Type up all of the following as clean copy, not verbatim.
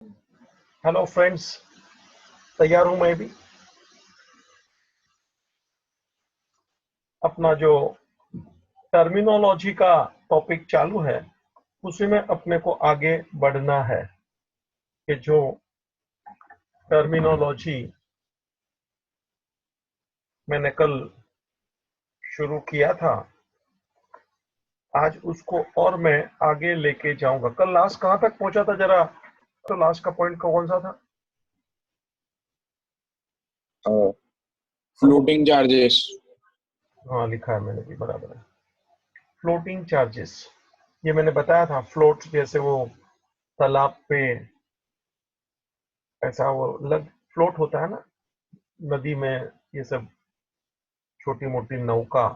Hello friends, तैयार हूं मैं भी। अपना जो टर्मिनोलॉजी का टॉपिक चालू है उसी में अपने को आगे बढ़ना है कि जो टर्मिनोलॉजी मैंने कल शुरू किया था आज उसको और मैं आगे लेके जाऊंगा। कल लास्ट कहां तक पहुंचा था जरा, तो लास्ट का पॉइंट कौन सा था? Floating charges. हाँ, लिखा है मैंने भी, बराबर है। फ्लोटिंग चार्जेस, ये मैंने बताया था। फ्लोट जैसे वो तालाब पे ऐसा वो लग फ्लोट होता है ना नदी में, ये सब छोटी मोटी नौका,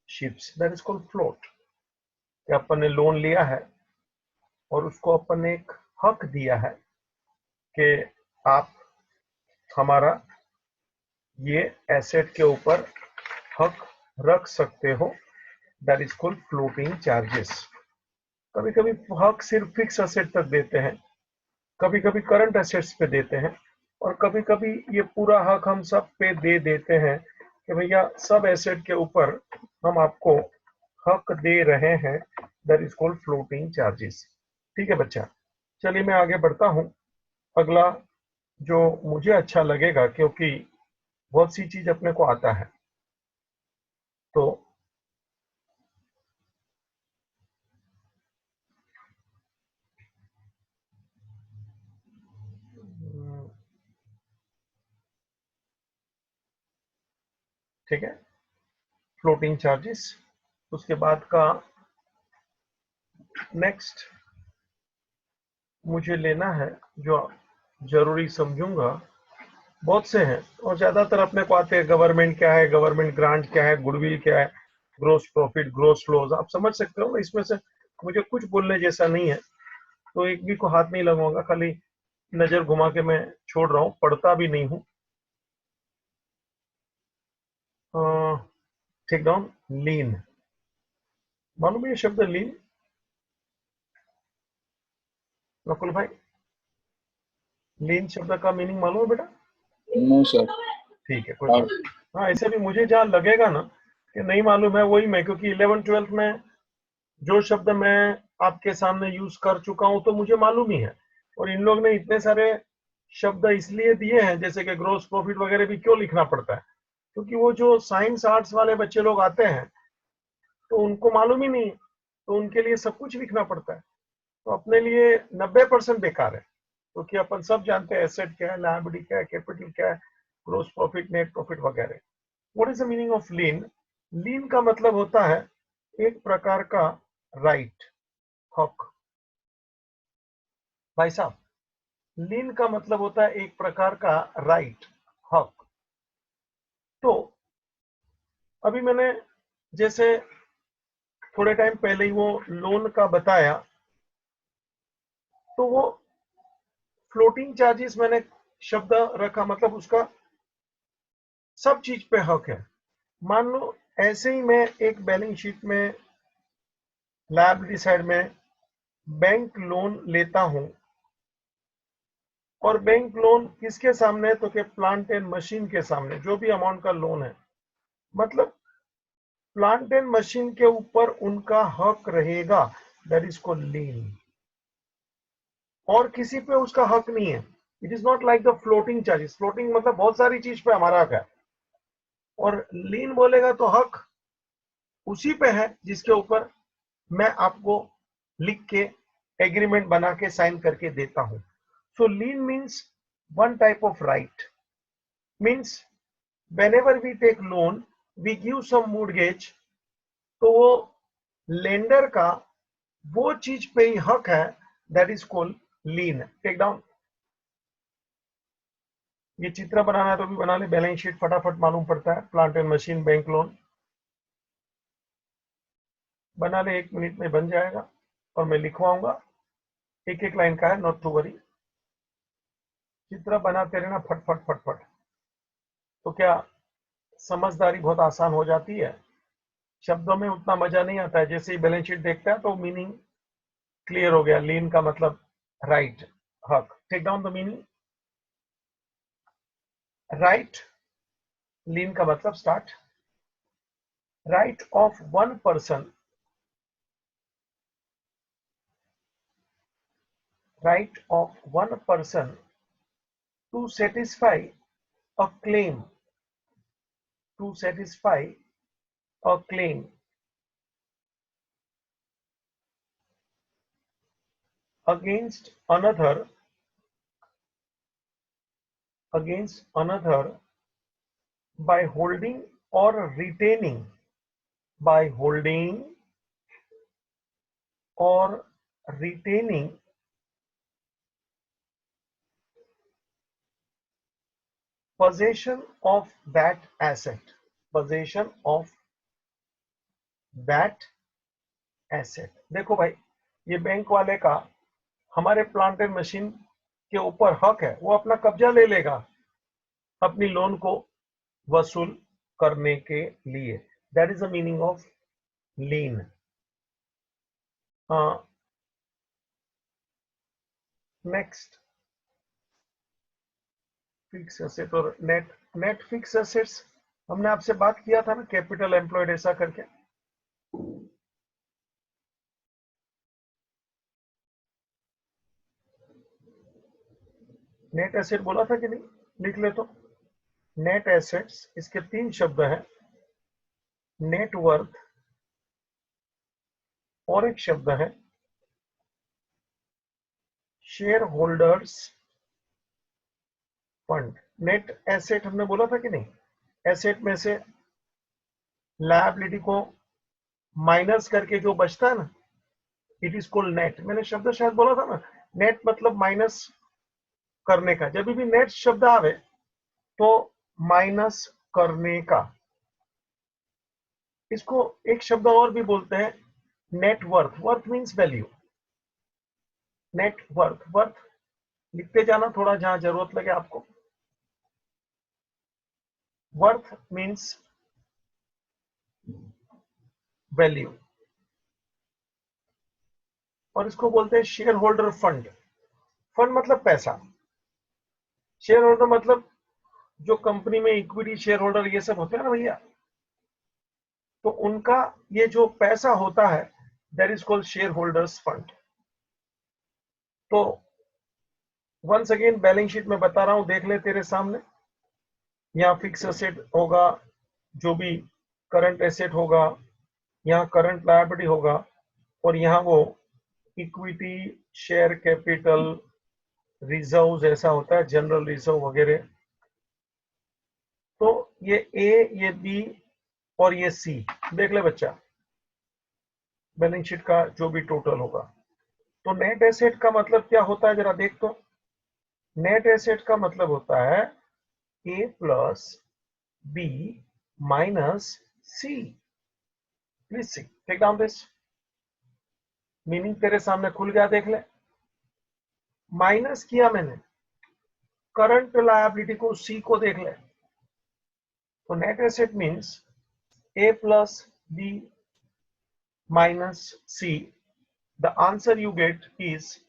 ships, that is called float. अपन ने लोन लिया है और उसको अपन ने एक हक दिया है कि आप हमारा ये एसेट के ऊपर हक रख सकते हो, that is called floating charges. कभी कभी हक सिर्फ फिक्स एसेट तक देते हैं, कभी कभी करंट एसेट्स पे देते हैं, और कभी कभी ये पूरा हक हम सब पे दे देते हैं कि भैया सब एसेट के ऊपर हम आपको हक दे रहे हैं, that is called floating charges. ठीक है बच्चा, चलिए मैं आगे बढ़ता हूं। अगला जो मुझे अच्छा लगेगा, क्योंकि बहुत सी चीज अपने को आता है, तो ठीक है, फ्लोटिंग चार्जेस। उसके बाद का नेक्स्ट मुझे लेना है जो जरूरी समझूंगा, बहुत से हैं और ज्यादातर अपने को आते हैं। गवर्नमेंट क्या है, गवर्नमेंट ग्रांट क्या है, गुडविल क्या है, ग्रोस प्रॉफिट, ग्रोस फ्लोज, आप समझ सकते हो ना। इसमें से मुझे कुछ बोलने जैसा नहीं है, तो एक भी को हाथ नहीं लगाऊंगा, खाली नजर घुमा के मैं छोड़ रहा हूँ, पढ़ता भी नहीं हूँ। टेक डाउन लीन, मालूम है ये शब्द लीन? नकुल भाई, लीन शब्द का मीनिंग मालूम है बेटा? No sir. ठीक है, कोई बात नहीं। हाँ, ऐसे भी मुझे जहाँ लगेगा ना कि नहीं मालूम है, वही मैं, क्योंकि 11th-12th में जो शब्द मैं आपके सामने यूज कर चुका हूं तो मुझे मालूम ही है। और इन लोग ने इतने सारे शब्द इसलिए दिए हैं, जैसे कि ग्रोस प्रॉफिट वगैरह भी क्यों लिखना पड़ता है, क्योंकि वो जो साइंस आर्ट्स वाले बच्चे लोग आते हैं तो उनको मालूम ही नहीं, तो उनके लिए सब कुछ लिखना पड़ता है। तो अपने लिए 90% बेकार है, क्योंकि अपन सब जानते हैं एसेट क्या है, लायबिलिटी क्या है, कैपिटल क्या है, ग्रोस प्रॉफिट, नेट प्रॉफिट वगैरह। What is the meaning of lien? Lien का मतलब होता है एक प्रकार का राइट, हक। भाई साहब, लीन का मतलब होता है एक प्रकार का राइट, हक। तो अभी मैंने जैसे थोड़े टाइम पहले ही वो लोन का बताया, तो वो फ्लोटिंग चार्जेस मैंने शब्द रखा, मतलब उसका सब चीज पे हक है। मान लो ऐसे ही मैं एक बैलेंस शीट में लायबिलिटी साइड में बैंक लोन लेता हूं, और बैंक लोन किसके सामने है, तो के प्लांट एंड मशीन के सामने, जो भी अमाउंट का लोन है, मतलब प्लांट एंड मशीन के ऊपर उनका हक रहेगा, दैट इज कॉल्ड लीन। और किसी पे उसका हक नहीं है। It is not like the floating charges. Floating मतलब बहुत सारी चीज पे हमारा हक है, और लीन बोलेगा तो हक उसी पे है जिसके ऊपर मैं आपको लिख के एग्रीमेंट बना के साइन करके देता हूं। So lien means one type of right, means whenever we take loan we give some mortgage, तो वो लेंडर का वो चीज पे ही हक है, that is called lean. Take down, ये चित्र बनाना है तो भी बना ले, बैलेंस शीट फटाफट मालूम पड़ता है। Plant and machine bank loan बना ले, 1 मिनट में बन जाएगा, और मैं लिखवाऊंगा, एक एक लाइन का है, नॉट टू वरी। चित्र बनाते रहना फट फट फट फट, तो क्या समझदारी बहुत आसान हो जाती है। शब्दों में उतना मजा नहीं आता है, जैसे ही बैलेंस शीट देखता है तो मीनिंग क्लियर हो गया। लीन का मतलब राइट, हक। Take down the meaning. Right, lien का मतलब start. Right of one person, right of one person to satisfy a claim, to satisfy a claim against another, by holding or retaining, by holding or retaining possession of that asset, possession of that asset. देखो भाई, ये bank वाले का हमारे plant and machine के ऊपर हक है, वो अपना कब्जा ले लेगा अपनी लोन को वसूल करने के लिए. That is the meaning of lean. Next, fix asset और नेट. नेट फिक्स एसेट्स हमने आपसे बात किया था ना, कैपिटल एम्प्लॉयड ऐसा करके. नेट एसेट बोला था कि नहीं? लिख ले तो. नेट एसेट्स, इसके तीन शब्द हैं. नेट वर्थ और एक शब्द है share holders fund. Net asset हमने बोला था कि नहीं? एसेट में से लायबिलिटी को माइनस करके जो बचता है ना, इट इज कॉल्ड नेट. मैंने शब्द शायद बोला था ना, नेट मतलब माइनस करने का. जब भी नेट शब्द आवे तो माइनस करने का. इसको एक शब्द और भी बोलते हैं net worth. Worth means value. Net worth, worth लिखते जाना थोड़ा जहां जरूरत लगे आपको. Worth means value. और इसको बोलते हैं शेयर होल्डर फंड. फंड मतलब पैसा, शेयर होल्डर मतलब जो कंपनी में इक्विटी शेयर होल्डर ये सब होते हैं ना भैया, तो उनका ये जो पैसा होता है that is called share holders fund. तो वंस अगेन बैलेंस शीट में बता रहा हूं, देख ले तेरे सामने. यहाँ फिक्स एसेट होगा, जो भी करंट एसेट होगा, यहाँ करंट लायबिलिटी होगा, और यहाँ वो इक्विटी शेयर कैपिटल रिजर्व ऐसा होता है, जनरल रिजर्व वगैरह. तो ये ए, ये बी और ये सी. देख ले बच्चा, बैलेंस शीट का जो भी टोटल होगा. तो नेट एसेट का मतलब क्या होता है जरा देख तो. नेट एसेट का मतलब होता है A plus B minus C. Please see, take down this. Meaning तेरे सामने खुल गया, देख ले. माइनस किया मैंने करंट लायबिलिटी को, सी को देख ले. तो net asset means A plus B minus C. The answer you get is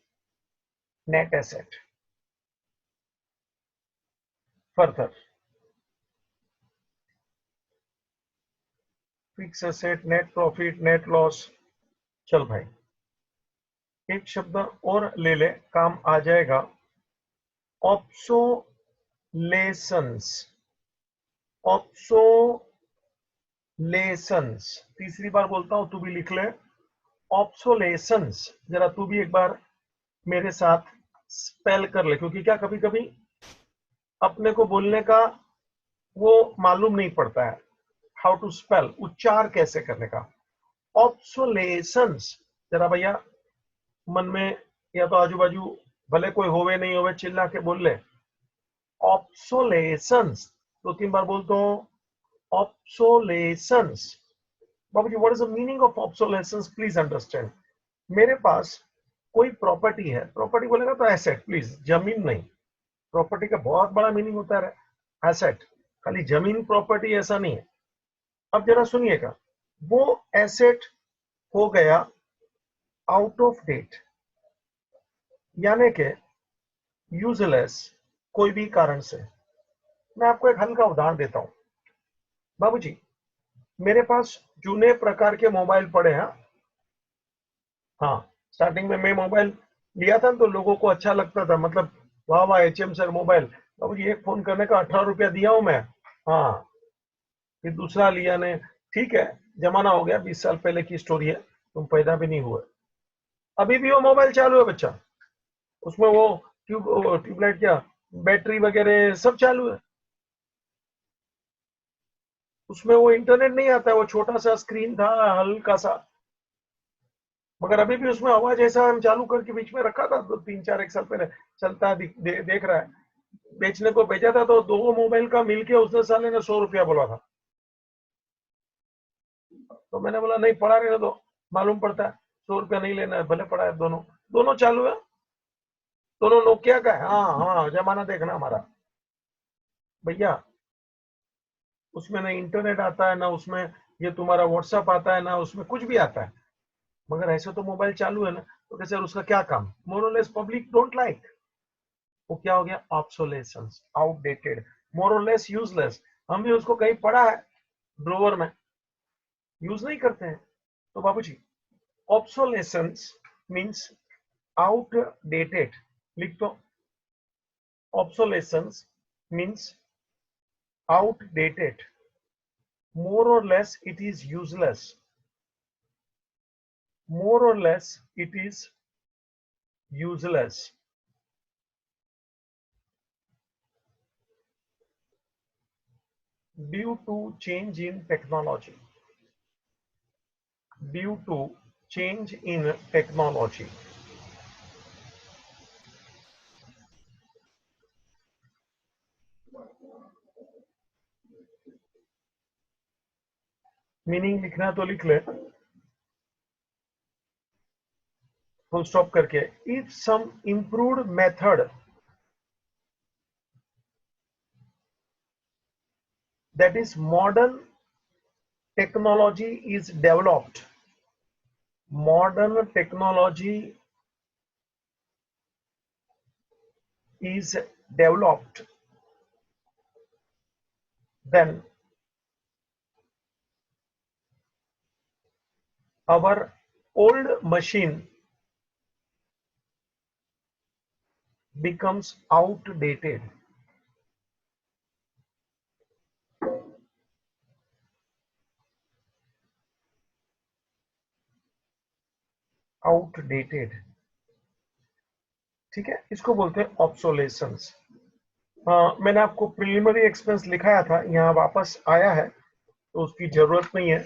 net asset. Further, fixed asset, net profit, net loss. चल भाई, एक शब्द और ले ले, काम आ जाएगा. ऑब्सोलेशंस. ऑब्सोलेशंस, तीसरी बार बोलता हूं, तू भी लिख ले. ऑब्सोलेशंस जरा तू भी एक बार मेरे साथ स्पेल कर ले, क्योंकि क्या कभी कभी अपने को बोलने का वो मालूम नहीं पड़ता है, हाउ टू स्पेल, उच्चार कैसे करने का. ऑब्सोलेशंस जरा भैया मन में या तो आजू बाजू भले कोई होवे नहीं होवे चिल्ला के बोल ले. ऑब्सोलेशंस दो तीन बार बोलता हूं. ऑब्सोलेशंस. बाबू जी, what is the meaning of obsolescence? Please understand. मेरे पास कोई प्रॉपर्टी है, प्रॉपर्टी बोलेगा तो एसेट, प्लीज जमीन नहीं. प्रॉपर्टी का बहुत बड़ा मीनिंग होता है एसेट, खाली जमीन प्रॉपर्टी ऐसा नहीं है. अब जरा सुनिएगा, वो एसेट हो गया आउट ऑफ डेट, यानी कि यूजलेस कोई भी कारण से। मैं आपको एक हल्का उदाहरण देता हूं। बाबूजी, मेरे पास जूने प्रकार के मोबाइल पड़े हैं। हाँ, स्टार्टिंग में मैं मोबाइल लिया था तो लोगों को अच्छा लगता था, मतलब वाह वाह HM सर मोबाइल। बाबूजी, एक फोन करने का 18 रुपया दिया हूं मैं। हाँ, फिर दूसरा लिया ने। ठीक है, जमाना हो गया, 20 साल पहले की स्टोरी है, तुम पैदा भी नहीं हुए। अभी भी वो मोबाइल चालू है बच्चा, उसमें वो ट्यूबलाइट क्या, बैटरी वगैरह सब चालू है। उसमें वो इंटरनेट नहीं आता है, वो छोटा सा स्क्रीन था, हल्का सा। मगर अभी भी उसमें आवाज ऐसा हम चालू करके बीच में रखा था तो 3 4 1 साल पहले चलता है, देख रहा है। बेचने को भेजा था तो दो मोबाइल का मिलके उसने साले ने 100 रुपया बोला था। तो मैंने बोला नहीं, पड़ा रहने दो, मालूम पड़ता है 100 रुपया नहीं लेना है, भले पड़ा है। दोनों दोनों चालू है, दोनों नोकिया का है। हाँ हाँ, जमाना देखना हमारा भैया। उसमें ना इंटरनेट आता है, ना उसमें ये तुम्हारा व्हाट्सएप आता है, ना उसमें कुछ भी आता है। मगर ऐसे तो मोबाइल चालू है ना, तो कैसे उसका क्या काम? मोरलेस पब्लिक डोंट लाइक। वो क्या हो गया? ऑब्सोलेसेंस, आउटडेटेड, मोरलेस यूजलेस। हम भी उसको कहीं पड़ा है ड्रोवर में, यूज नहीं करते हैं। तो बाबूजी, ऑब्सोलेसेंस मीन्स आउटडेटेड। लिख दो, obsolescence means outdated. More or less it is useless. More or less it is useless. Due to change in technology. Due to change in technology. Meaning लिखना तो लिख ले, फुल स्टॉप करके। If some improved method, that is modern technology, is developed, modern technology is developed, then our old machine becomes outdated. Outdated, ठीक है, इसको बोलते हैं ऑब्सोलेसेंस। मैंने आपको प्रिलिमिनरी एक्सपेंस लिखाया था, यहाँ वापस आया है तो उसकी जरूरत नहीं है।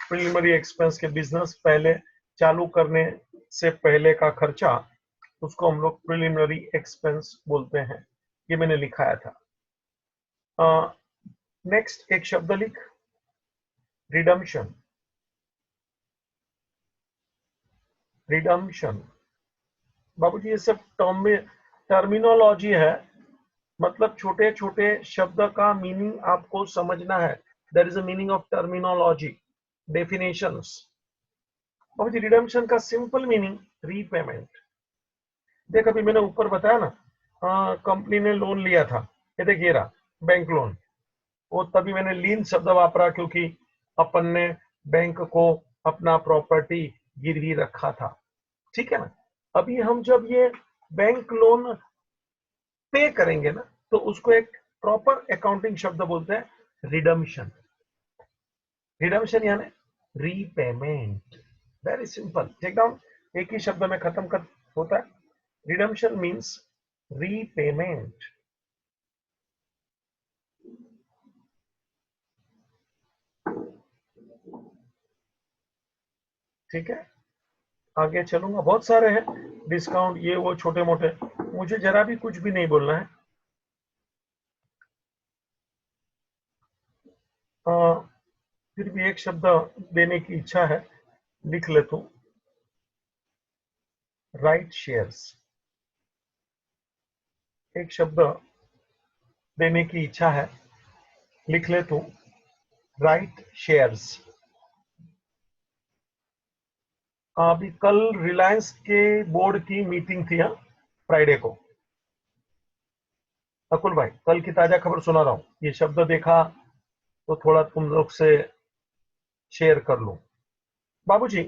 प्रिलिमिनरी एक्सपेंस के बिजनेस पहले चालू करने से पहले का खर्चा, उसको हम लोग प्रिलिमिनरी एक्सपेंस बोलते हैं। ये मैंने लिखाया था। नेक्स्ट एक शब्द लिख, रिडम्पशन। रिडम्पशन बाबूजी, ये सब टर्मिनोलॉजी है, मतलब छोटे छोटे शब्द का मीनिंग आपको समझना है। There is a meaning of terminology, definitions. बाबूजी, रिडम्पशन का सिंपल मीनिंग रीपेमेंट। देख, अभी मैंने ऊपर बताया ना, कंपनी ने लोन लिया था, ये देख ये रहा बैंक लोन। वो तभी मैंने लीन शब्द वापरा क्योंकि अपन ने बैंक को अपना प्रॉपर्टी गिरवी रखा था, ठीक है ना। अभी हम जब ये बैंक लोन पे करेंगे ना, तो उसको एक प्रॉपर अकाउंटिंग शब्द बोलते हैं रिडम्पशन। रिडम्पशन यानी repayment. Very simple, take down, एक ही शब्द में खत्म कर होता है। Redemption means repayment. ठीक है, आगे चलूंगा, बहुत सारे हैं डिस्काउंट, ये वो छोटे मोटे, मुझे जरा भी कुछ भी नहीं बोलना है। फिर भी एक शब्द देने की इच्छा है, लिख लेता हूं, राइट शेयर्स। एक शब्द देने की इच्छा है, लिख लेता हूं, राइट शेयर्स। अभी कल रिलायंस के बोर्ड की मीटिंग थी, फ्राइडे को। अकुल भाई, कल की ताजा खबर सुना रहा हूं, ये शब्द देखा तो थोड़ा तुम लोग से शेयर कर लूं। बाबूजी,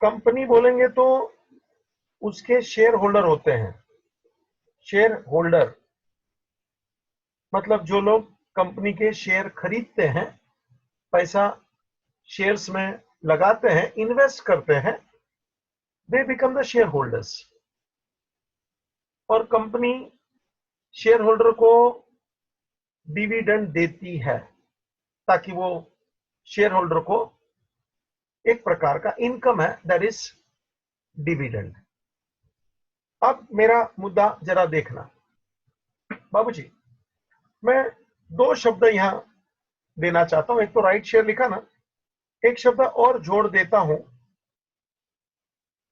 कंपनी बोलेंगे तो उसके शेयर होल्डर होते हैं। शेयर होल्डर मतलब जो लोग कंपनी के शेयर खरीदते हैं, पैसा शेयर्स में लगाते हैं, इन्वेस्ट करते हैं, they become the share holders. और कंपनी शेयर होल्डर को डिविडेंड देती है ताकि वो शेयर होल्डर को एक प्रकार का इनकम है, दैट इज डिविडेंड। अब मेरा मुद्दा जरा देखना बाबूजी, मैं दो शब्द यहां देना चाहता हूं। एक तो राइट शेयर लिखा ना, एक शब्द और जोड़ देता हूं,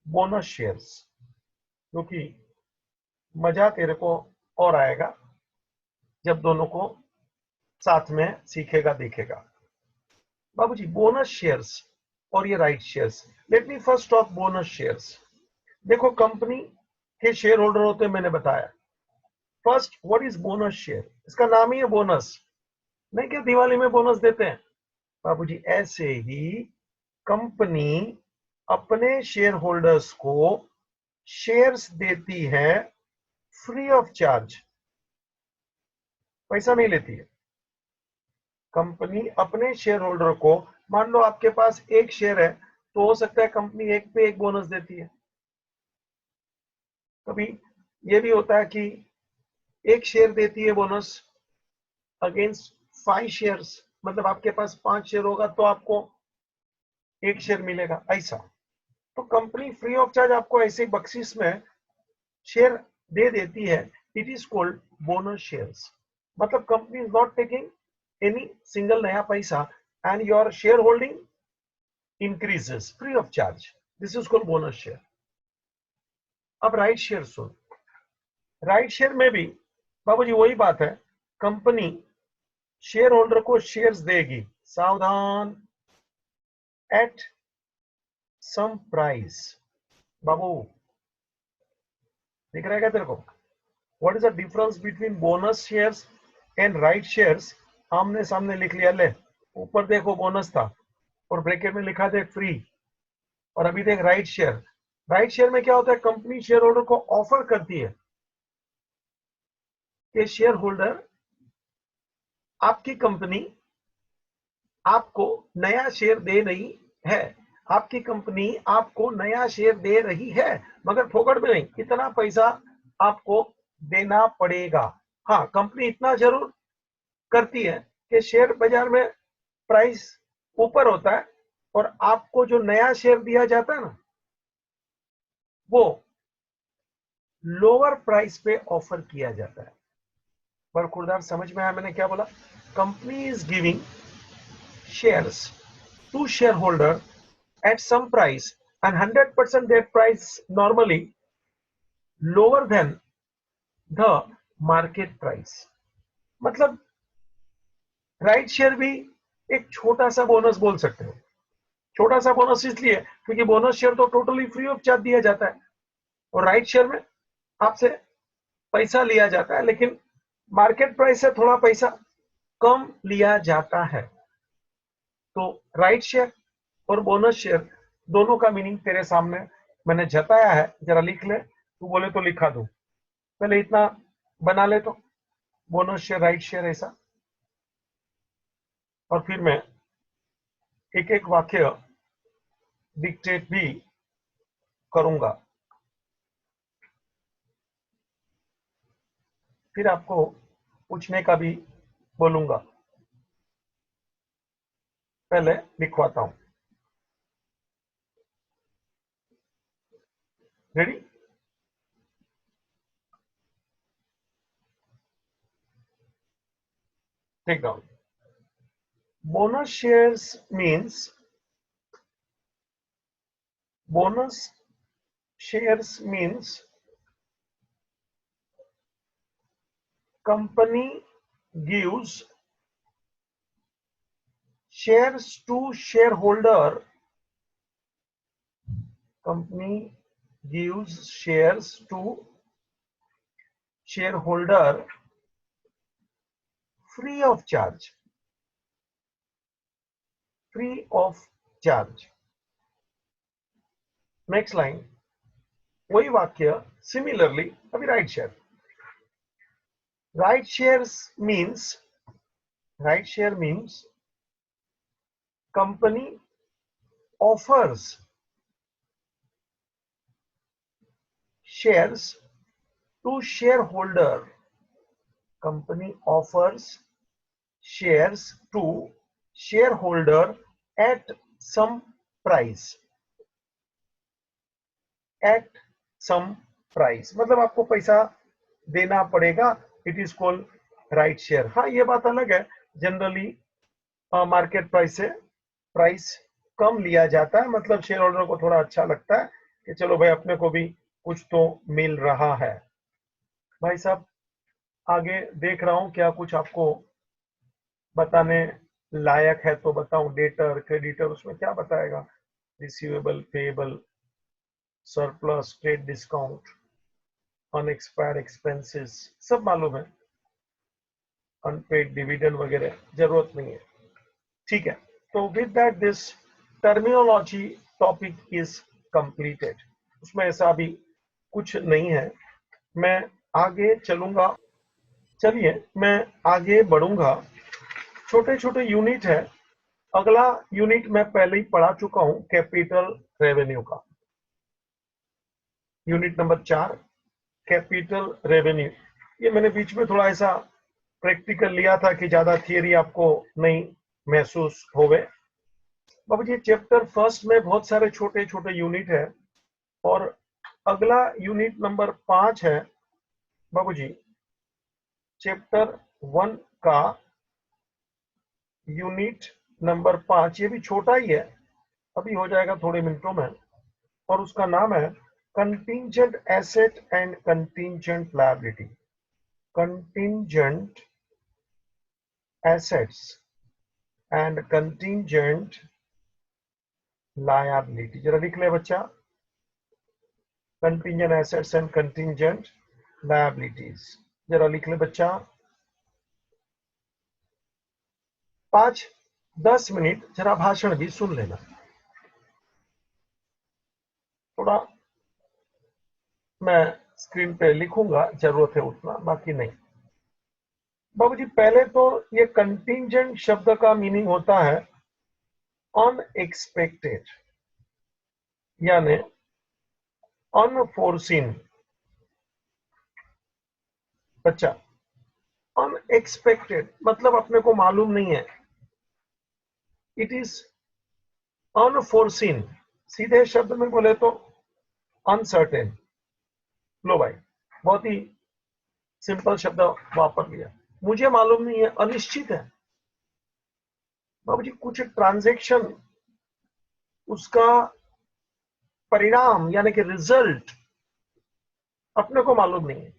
बोनस शेयर्स, क्योंकि मजा तेरे को और आएगा जब दोनों को साथ में सीखेगा देखेगा। बाबूजी, बोनस शेयर्स और ये right shares, let me first talk bonus shares. देखो, कंपनी के शेयर होल्डर होते हैं, मैंने बताया। First, what is bonus share? इसका नाम ही है बोनस। नहीं क्या दिवाली में बोनस देते हैं? बाबूजी, ऐसे ही कंपनी अपने शेयर होल्डर्स को शेयर्स देती है फ्री ऑफ चार्ज, पैसा नहीं लेती है। कंपनी अपने शेयर होल्डर को, मान लो आपके पास एक शेयर है, तो हो सकता है कंपनी एक पे एक बोनस देती है। कभी ये भी होता है कि एक शेयर देती है बोनस अगेंस्ट 5 शेयर्स, मतलब आपके पास 5 शेयर होगा तो आपको एक शेयर मिलेगा, ऐसा। तो कंपनी फ्री ऑफ चार्ज आपको ऐसे बख्शिश में शेयर दे देती है। It is called bonus shares. मतलब company is not taking any single नया पैसा एंड your share holding increases free of charge. This is called bonus share. अब राइट शेयर सुन। राइट शेयर में भी बाबूजी वही बात है, कंपनी शेयर होल्डर को शेयर्स देगी, सावधान, एट सम प्राइस। बाबू, दिख रहा है क्या तेरे को? What is the difference between bonus shares and right shares? आमने सामने लिख लिया। ले, ऊपर देखो बोनस था और ब्रैकेट में लिखा देख फ्री, और अभी देख राइट शेयर। राइट शेयर में क्या होता है, कंपनी शेयर होल्डर को ऑफर करती है कि शेयर होल्डर, आपकी कंपनी आपको नया शेयर दे रही है, आपकी कंपनी आपको नया शेयर दे रही है, मगर फोकट में नहीं, इतना पैसा आपको देना पड़ेगा। हाँ, कंपनी इतना जरूर करती है कि शेयर बाजार में प्राइस ऊपर होता है और आपको जो नया शेयर दिया जाता है ना, वो लोअर प्राइस पे ऑफर किया जाता है। पर खुलदार, समझ में आया मैंने क्या बोला? Company is giving shares to shareholder at some price, and 100% that price normally lower than the market price। मतलब राइट शेयर भी एक छोटा सा बोनस बोल सकते हो। छोटा सा बोनस इसलिए क्योंकि बोनस शेयर तो टोटली फ्री ऑफ चार्ज दिया जाता है, और राइट शेयर में आपसे पैसा लिया जाता है, लेकिन मार्केट प्राइस से थोड़ा पैसा कम लिया जाता है। तो राइट शेयर और बोनस शेयर दोनों का मीनिंग तेरे सामने मैंने जताया है, जरा लिख ले। तू बोले तो लिखा दूं, पहले इतना बना ले तो, बोनस शेयर राइट शेयर ऐसा। और फिर मैं एक एक वाक्य डिक्टेट भी करूंगा, फिर आपको पूछने का भी बोलूंगा। पहले लिखवाता हूं। Ready? Take down. Bonus shares means, bonus shares means company gives shares to shareholder. Company gives shares to shareholder free of charge. Free of charge. Next line, वही वाक्य similarly अभी right share. Right share means company offers shares to shareholder. Company offers shares to shareholder at some price. At some price मतलब आपको पैसा देना पड़ेगा. It is called right share. हाँ, ये बात अलग है, जनरली मार्केट प्राइस से प्राइस कम लिया जाता है, मतलब शेयर होल्डर को थोड़ा अच्छा लगता है कि चलो भाई अपने को भी कुछ तो मिल रहा है. भाई साहब आगे देख रहा हूं क्या कुछ आपको बताने लायक है तो बताऊं. डेटर, क्रेडिटर, उसमें क्या बताएगा? Receivable, payable, surplus, trade discount, unexpired expenses, सब मालूम है. अनपेड डिविडेंड वगैरह जरूरत नहीं है. ठीक है, तो with that this terminology topic is completed. उसमें ऐसा अभी कुछ नहीं है. मैं आगे चलूंगा. चलिए मैं आगे बढ़ूंगा. छोटे छोटे यूनिट है. अगला यूनिट मैं पहले ही पढ़ा चुका हूं, कैपिटल रेवेन्यू का. Unit number 4, capital revenue. ये मैंने बीच में थोड़ा ऐसा प्रैक्टिकल लिया था कि ज्यादा थियरी आपको नहीं महसूस होवे. बाबू जी चैप्टर फर्स्ट में बहुत सारे छोटे छोटे यूनिट है और अगला यूनिट नंबर 5 है. बाबू जी चैप्टर 1 का यूनिट नंबर 5, ये भी छोटा ही है, अभी हो जाएगा थोड़े मिनटों में, और उसका नाम है contingent asset and contingent liability. Contingent assets and contingent liability. जरा लिख ले बच्चा, contingent assets and contingent liabilities. जरा लिख ले बच्चा. 5-10 मिनट जरा भाषण भी सुन लेना. थोड़ा मैं स्क्रीन पे लिखूंगा, जरूरत है उतना, बाकी नहीं. बाबूजी पहले तो ये कंटिंजेंट शब्द का मीनिंग होता है अनएक्सपेक्टेड, यानी अनफोर्सीन. बच्चा अनएक्सपेक्टेड मतलब अपने को मालूम नहीं है. It is unforeseen. सीधे शब्द में बोले तो अनसर्टेन. लो भाई बहुत ही सिंपल शब्द वापर लिया. मुझे मालूम नहीं है, अनिश्चित है. बाबूजी कुछ ट्रांजैक्शन, उसका परिणाम यानी कि रिजल्ट अपने को मालूम नहीं है.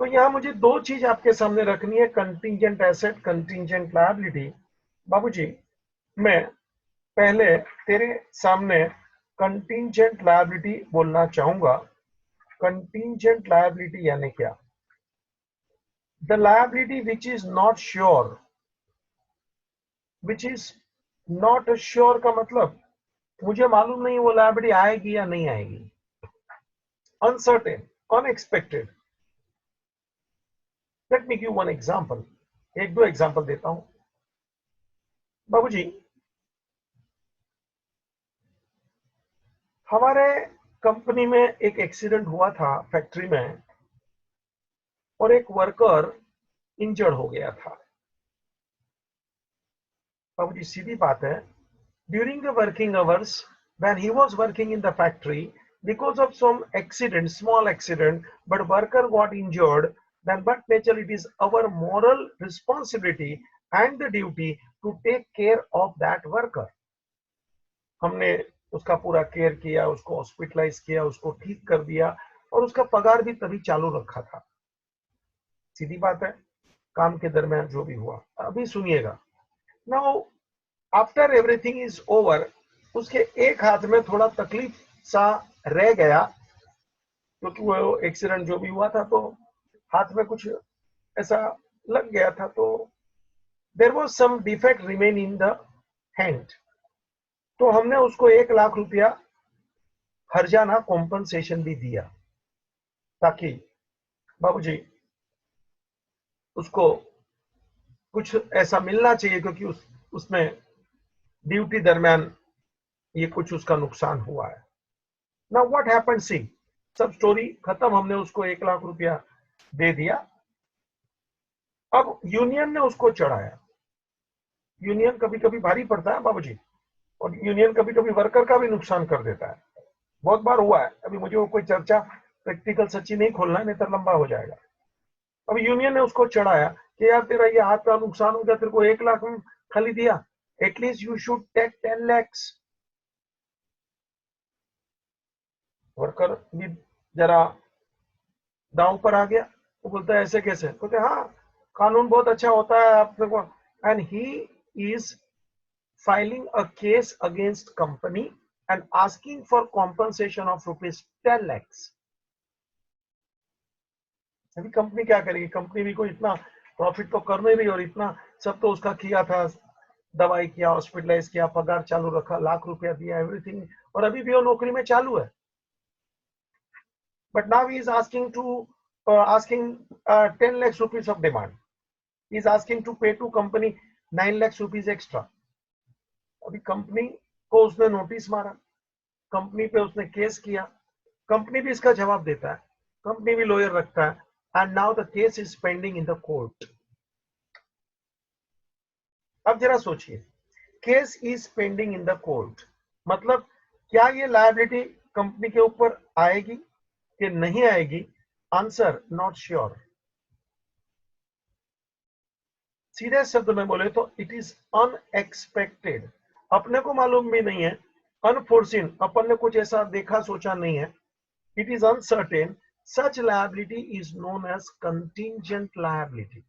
तो यहां मुझे दो चीज आपके सामने रखनी है, कंटिंजेंट एसेट, कंटिंजेंट लायबिलिटी. बाबूजी मैं पहले तेरे सामने कंटिंजेंट लायबिलिटी बोलना चाहूंगा. कंटिंजेंट लायबिलिटी यानी क्या? The liability which is not sure. Which is not sure का मतलब मुझे मालूम नहीं वो लायबिलिटी आएगी या नहीं आएगी. Uncertain, unexpected. Let me give one example. एक दो एग्जांपल देता हूं. बाबूजी हमारे कंपनी में एक एक्सीडेंट हुआ था फैक्ट्री में, और एक वर्कर इंजर्ड हो गया था. बाबूजी सीधी बात है, during the working hours when he was working in the factory, because of some accident, small accident, but worker got injured, then but nature it is our moral responsibility and the duty to take care of that worker. हमने उसका पूरा care किया, उसको hospitalise किया, उसको ठीक कर दिया, और उसका पगार भी तभी चालू रखा था. सीधी बात है, काम के दरमियान जो भी हुआ. अभी सुनिएगा. Now after everything is over, उसके एक हाथ में थोड़ा तकलीफ सा रह गया, क्योंकि वो एक्सीडेंट जो भी हुआ था तो हाथ में कुछ ऐसा लग गया था, तो there was some defect remain in the hand. तो हमने उसको 1 लाख रुपया हर्जाना कॉम्पनसेशन भी दिया, ताकि बाबूजी उसको कुछ ऐसा मिलना चाहिए, क्योंकि उसमें ड्यूटी दरमियान ये कुछ उसका नुकसान हुआ है। नाउ व्हाट हैपेंड, सी, सब स्टोरी खत्म, हमने उसको 1 लाख रुपया दे दिया। अब यूनियन ने उसको चढ़ाया। यूनियन कभी कभी भारी पड़ता है बाबूजी, और यूनियन कभी कभी वर्कर का भी नुकसान कर देता है, बहुत बार हुआ है। अभी मुझे वो कोई चर्चा प्रैक्टिकल सच्ची नहीं खोलना है, नहीं तो लंबा हो जाएगा। अब यूनियन ने उसको चढ़ाया कि यार तेरा ये हाथ का नुकसान हो गया, तेरे को 1 लाख में खाली दिया, at least you should take 10 lakhs। Worker भी जरा दांव पर आ गया, वो बोलता है ऐसे कैसे, बोलते हाँ कानून बहुत अच्छा होता है आप देखो। And he is filing a case against company and asking for compensation of rupees 10 lakhs। अभी कंपनी क्या करेगी, कंपनी भी कोई इतना प्रॉफिट तो कर नहीं रही, और इतना सब तो उसका किया था, दवाई किया, हॉस्पिटलाइज किया, पगार चालू रखा, लाख रुपया दिया, एवरीथिंग, और अभी भी वो नौकरी में चालू है। But now he is asking to asking 10 lakhs rupees of demand. He is asking to pay to company 9 lakhs rupees extra। अभी कंपनी को उसने नोटिस मारा, कंपनी पे उसने केस किया, कंपनी भी इसका जवाब देता है, कंपनी भी लॉयर रखता है, and now the case is pending in the court. अब जरा सोचिए, case is pending in the court, मतलब क्या ये लायबिलिटी कंपनी के ऊपर आएगी कि नहीं आएगी? Answer not sure. सीधे शब्द में बोले तो इट इज अनएक्सपेक्टेड, अपने को मालूम भी नहीं है, अनफोर्सिन, अपन ने कुछ ऐसा देखा सोचा नहीं है, it is uncertain, such liability is known as contingent liability।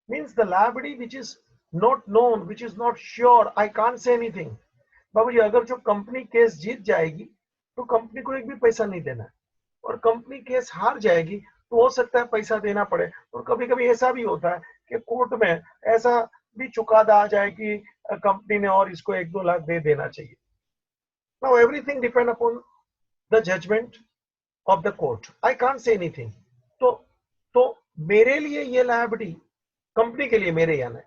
Means the liability which is not known, which is not sure, I can't say anything। बाबूजी अगर जो कंपनी केस जीत जाएगी तो कंपनी को एक भी पैसा नहीं देना है, और कंपनी केस हार जाएगी तो हो सकता है पैसा देना पड़े, और कभी कभी ऐसा भी होता है कि कोर्ट में ऐसा भी चुकादा आ जाए कि कंपनी ने और इसको 1-2 लाख दे देना चाहिए। Now everything depend upon the judgment of the court, I can't say anything। तो मेरे लिए ये लायबिलिटी, कंपनी के लिए, मेरे यानी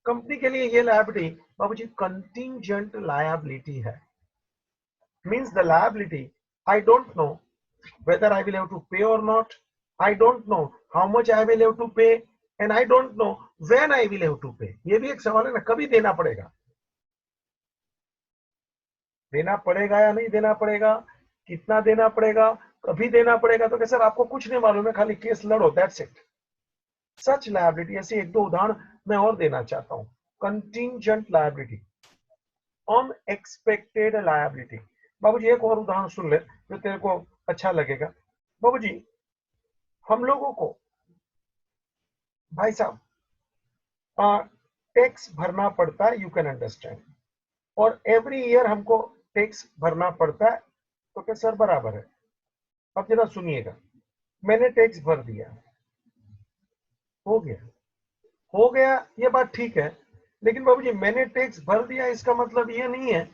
कंपनी के लिए ये लायबिलिटी बाबूजी कंटिंजेंट लायबिलिटी है। Means the liability, I don't know whether I will have to pay or not, I don't know how much I will have to pay, and I don't know when I will have to pay। ये भी एक सवाल है ना, कभी देना पड़ेगा, देना पड़ेगा या नहीं देना पड़ेगा, कितना देना पड़ेगा, कभी देना पड़ेगा, तो क्या सर आपको कुछ नहीं मालूम है, खाली केस लड़ो, दैट्स इट। सच लायबिलिटी, ऐसे 1-2 उदाहरण मैं और देना चाहता हूं। Contingent liability, unexpected liability. बाबूजी एक और उदाहरण सुन ले जो तेरे को अच्छा लगेगा। बाबूजी हम लोगों को भाई साहब टैक्स भरना पड़ता है, यू कैन अंडरस्टैंड, और एवरी ईयर हमको टैक्स भरना पड़ता है, तो क्या सर बराबर है? अब जरा सुनिएगा, मैंने टैक्स भर दिया, हो गया, हो गया, ये बात ठीक है, लेकिन बाबूजी मैंने टैक्स भर दिया इसका मतलब ये नहीं है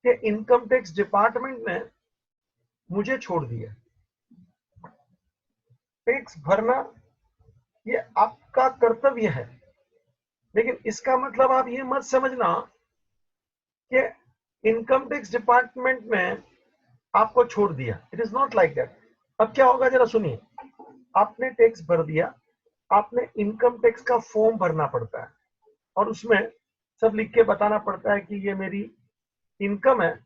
कि इनकम टैक्स डिपार्टमेंट ने मुझे छोड़ दिया। टैक्स भरना ये आपका कर्तव्य है, लेकिन इसका मतलब आप ये मत समझना कि इनकम टैक्स डिपार्टमेंट ने आपको छोड़ दिया। It is not like that. अब क्या होगा जरा सुनिए, आपने टैक्स भर दिया, आपने इनकम टैक्स का फॉर्म भरना पड़ता है, और उसमें सब लिख के बताना पड़ता है कि ये मेरी इनकम है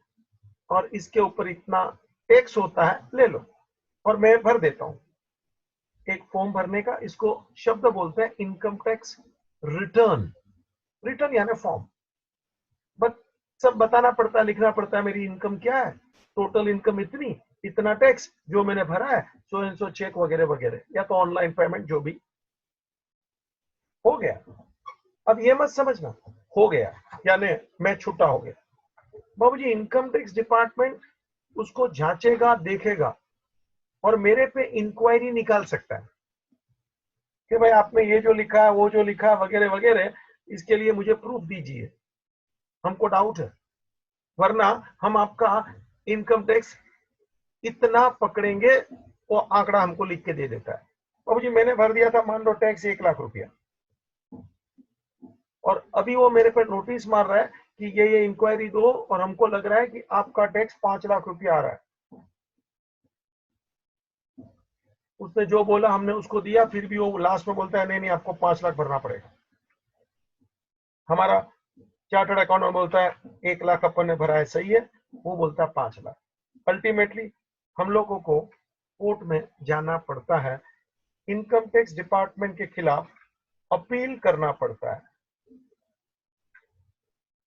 और इसके ऊपर इतना टैक्स होता है, ले लो, और मैं भर देता हूं। एक फॉर्म भरने का, इसको शब्द बोलते हैं इनकम टैक्स रिटर्न। रिटर्न यानी फॉर्म, बस सब बताना पड़ता है, लिखना पड़ता है मेरी इनकम क्या है, टोटल इनकम इतनी, इतना टैक्स जो मैंने भरा है, सो एंड सो चेक वगैरह वगैरह, या तो ऑनलाइन पेमेंट जो भी। हो गया। अब ये मत समझना हो गया यानी मैं छुट्टा हो गया। बाबूजी इनकम टैक्स डिपार्टमेंट उसको जांचेगा, देखेगा और मेरे पे इंक्वायरी निकाल सकता है कि भाई आपने ये जो लिखा है, वो जो लिखा है, वगैरह वगैरह, इसके लिए मुझे प्रूफ दीजिए, हमको डाउट है, वरना हम आपका इनकम टैक्स इतना पकड़ेंगे। वो आंकड़ा हमको लिख के दे देता है, बाबू जी मैंने भर दिया था मान लो टैक्स 1 लाख रुपया, और अभी वो मेरे पे नोटिस मार रहा है कि ये इंक्वायरी दो, और हमको लग रहा है कि आपका टैक्स 5 लाख रुपया आ रहा है। उसने जो बोला हमने उसको दिया, फिर भी वो लास्ट में बोलता है नहीं नहीं आपको 5 लाख भरना पड़ेगा। हमारा चार्टर्ड अकाउंटेंट बोलता है 1 लाख अपन ने भरा है, सही है, वो बोलता है 5 लाख। अल्टीमेटली हम लोगों को कोर्ट में जाना पड़ता है, इनकम टैक्स डिपार्टमेंट के खिलाफ अपील करना पड़ता है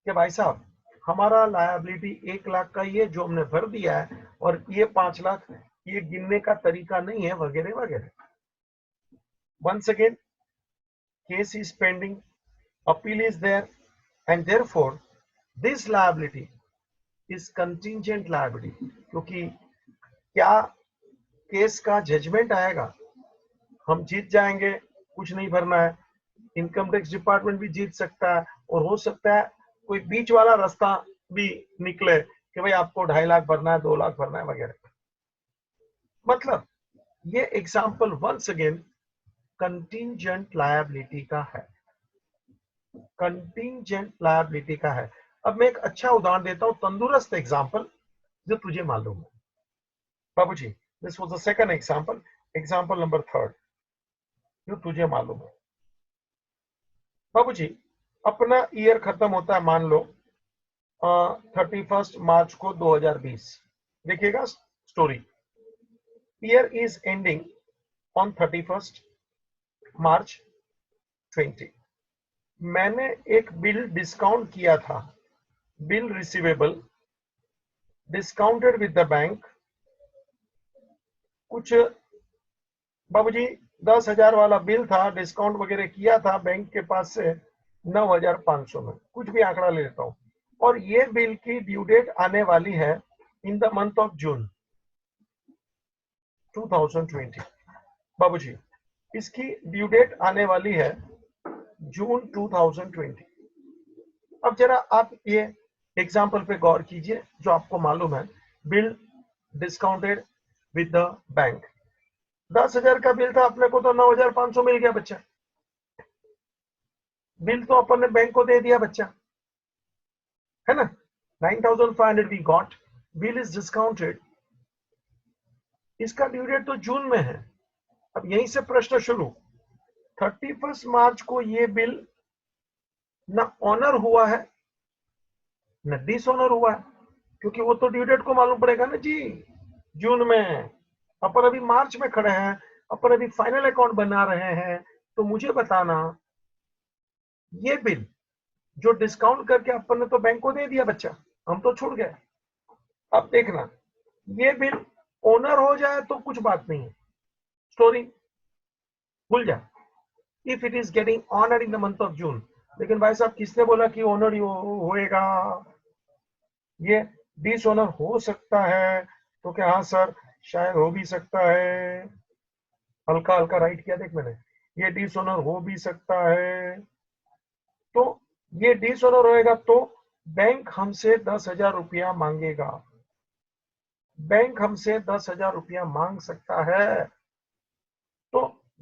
कि भाई साहब हमारा लायबिलिटी 1 लाख का ये जो हमने भर दिया है, और ये 5 लाख ये गिनने का तरीका नहीं है, वगैरह वगैरह। Once again case is pending, appeal is there, and therefore this liability is contingent liability. क्योंकि क्या केस का जजमेंट आएगा, हम जीत जाएंगे, कुछ नहीं भरना है, इनकम टैक्स डिपार्टमेंट भी जीत सकता है, और हो सकता है कोई बीच वाला रास्ता भी निकले कि भाई आपको 2.5 लाख भरना है, 2 लाख भरना है, वगैरह। मतलब ये example once again contingent liability का है, कंटिंजेंट लायबिलिटी का है। अब मैं एक अच्छा उदाहरण देता हूं, तंदुरुस्त एग्जाम्पल जो तुझे मालूम है। बाबू जी this was the second example, example number 3 जो तुझे मालूम है। बाबू जी अपना ईयर खत्म होता है मान लो 31 मार्च को 2020। देखिएगा story, year is ending on 31 मार्च 20। मैंने एक बिल डिस्काउंट किया था, bill receivable discounted with the bank, कुछ बाबूजी 10,000 वाला बिल था, डिस्काउंट वगैरह किया था बैंक के पास से 9,500 में, कुछ भी आंकड़ा ले लेता हूं, और ये बिल की ड्यू डेट आने वाली है इन द मंथ ऑफ जून 2020। बाबूजी इसकी ड्यू डेट आने वाली है जून 2020। अब जरा आप ये एग्जाम्पल पे गौर कीजिए, जो आपको मालूम है, bill discounted with the bank, 10,000 का बिल था, अपने को तो 9,500 मिल गया बच्चा, बिल तो अपन ने बैंक को दे दिया बच्चा, है ना, 9,500 we got, bill is discounted, इसका ड्यू डेट तो जून में है। अब यहीं से प्रश्न शुरू, 31 मार्च को ये बिल ना ऑनर हुआ है ना डिसऑनर हुआ है, क्योंकि वो तो ड्यू डेट को मालूम पड़ेगा ना जी, जून में, अपन अभी मार्च में खड़े हैं, अपन अभी फाइनल अकाउंट बना रहे हैं, तो मुझे बताना ये बिल जो डिस्काउंट करके अपन ने तो बैंक को दे दिया बच्चा, हम तो छूट गए। अब देखना ये बिल ओनर हो जाए तो कुछ बात नहीं है, स्टोरी भूल जा, if it is getting honour in the month of June. लेकिन भाई साहब किसने बोला कि ऑनर होएगा, ये डिसऑनर हो सकता है, तो क्या हाँ सर शायद हो भी सकता है, हल्का हल्का राइट किया देख मैंने, ये डिसऑनर हो भी सकता है। तो ये डिसऑनर होएगा तो बैंक हमसे 10,000 रुपया मांगेगा, बैंक हमसे 10,000 रुपया मांग सकता है। तो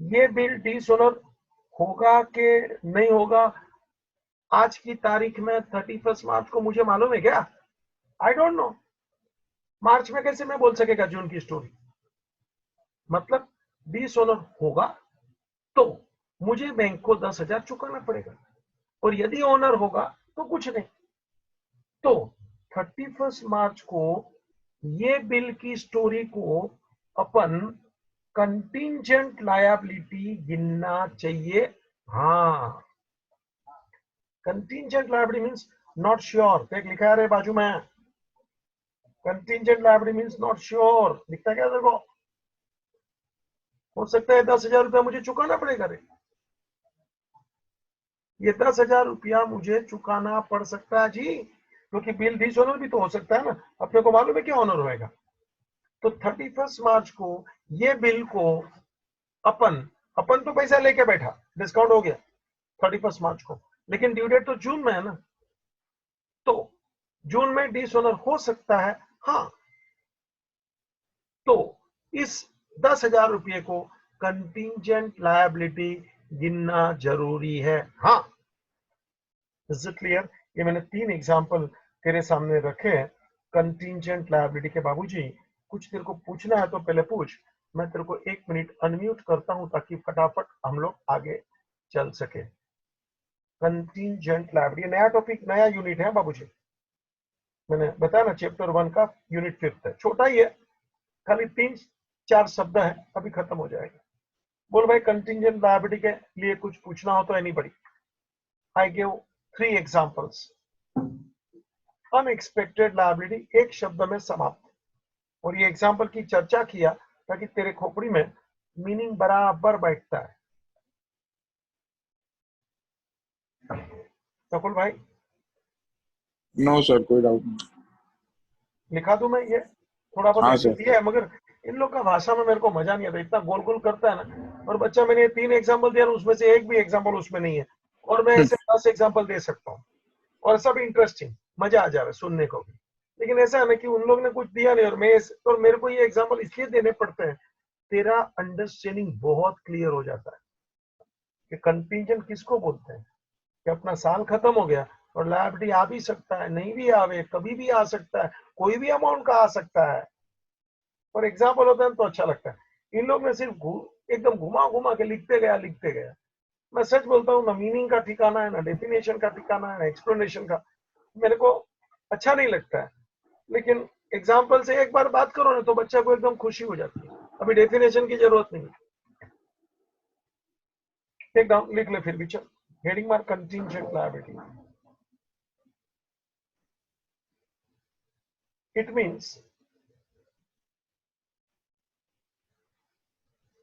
ये बिल डिसऑनर होगा कि नहीं होगा आज की तारीख में 31 मार्च को मुझे मालूम है क्या? I don't know. मार्च में कैसे मैं बोल सकेगा जून की स्टोरी? मतलब डिसऑनर होगा तो मुझे बैंक को 10,000 चुकाना पड़ेगा, और यदि ओनर होगा तो कुछ नहीं। तो 31 मार्च को ये बिल की स्टोरी को अपन कंटिंजेंट लायबिलिटी गिनना चाहिए। हाँ, contingent liability means not sure, देख लिखा है रे बाजू में, contingent liability means not sure, दिखता क्या तेरे को? हो सकता है 10,000 रुपया मुझे चुकाना पड़ेगा रे, ये 10,000 रुपया मुझे चुकाना पड़ सकता है जी, क्योंकि बिल डिसऑनर भी तो हो सकता है ना, अपने को मालूम है कि ऑनर होएगा। तो 31 मार्च को ये बिल को अपन अपन तो पैसा लेके बैठा, डिस्काउंट हो गया 31 मार्च को, लेकिन ड्यू डेट तो जून में है ना, तो जून में डिसऑनर हो सकता है। हाँ, तो इस 10,000 रुपये को कंटिंजेंट लायबिलिटी गिनना जरूरी है। हाँ, इज इट क्लियर? ये मैंने 3 एग्जांपल तेरे सामने रखे हैं कंटिंजेंट लायबिलिटी के। बाबूजी कुछ तेरे को पूछना है तो पहले पूछ, मैं तेरे को 1 मिनट अनम्यूट करता हूं ताकि फटाफट हम लोग आगे चल सके। कंटिंजेंट लायबिलिटी नया टॉपिक, नया यूनिट है बाबूजी, मैंने बताया ना, चैप्टर 1 का यूनिट 5 है, छोटा ही है, खाली 3-4 शब्द है, अभी खत्म हो जाएगा। बोल भाई, कंटिंजेंट लायबिलिटी के लिए कुछ पूछना हो तो anybody. I give 3 examples. Unexpected liability एक शब्द में समाप्त, और ये एग्जांपल की चर्चा किया ताकि तेरे खोपड़ी में मीनिंग बराबर बैठता है। नकुल भाई, नो सर, कोई डाउट नहीं। लिखा दूं मैं? ये थोड़ा बहुत हाँ ऐसे सर। दिया है, मगर इन लोग का भाषा में मेरे को मजा नहीं आता, इतना गोल गोल करता है ना। और बच्चा, मैंने 3 एग्जांपल दिया, उसमें से एक भी एग्जांपल उसमें नहीं है, और मैं ऐसे 10 एग्जांपल दे सकता हूँ, और सब इंटरेस्टिंग, मजा आ जा रहा है सुनने को भी। लेकिन ऐसा है ना कि उन लोग ने कुछ दिया नहीं, और मैं और मेरे को ये एग्जांपल इसलिए देने पड़ते हैं, तेरा अंडरस्टैंडिंग बहुत क्लियर हो जाता है कि कंटिंजेंट किसको बोलते हैं, कि अपना साल खत्म हो गया और लायबिलिटी आ भी सकता है, नहीं भी आवे, कभी भी आ सकता है, कोई भी अमाउंट का आ सकता है, और एग्जाम्पल होता है तो अच्छा लगता है। इन लोग ने सिर्फ एकदम घुमा घुमा के लिखते गया। मैं सच बोलता हूँ ना, मीनिंग का ठिकाना है, ना डेफिनेशन का ठिकाना है, ना एक्सप्लेनेशन का। मेरे को अच्छा नहीं लगता है, लेकिन एग्जाम्पल से एक बार बात करो ना तो बच्चा को एकदम खुशी हो जाती है, अभी डेफिनेशन की जरूरत नहीं। टेक डाउन, लिख ले फिर भी चल। Heading mark contingent liability, it means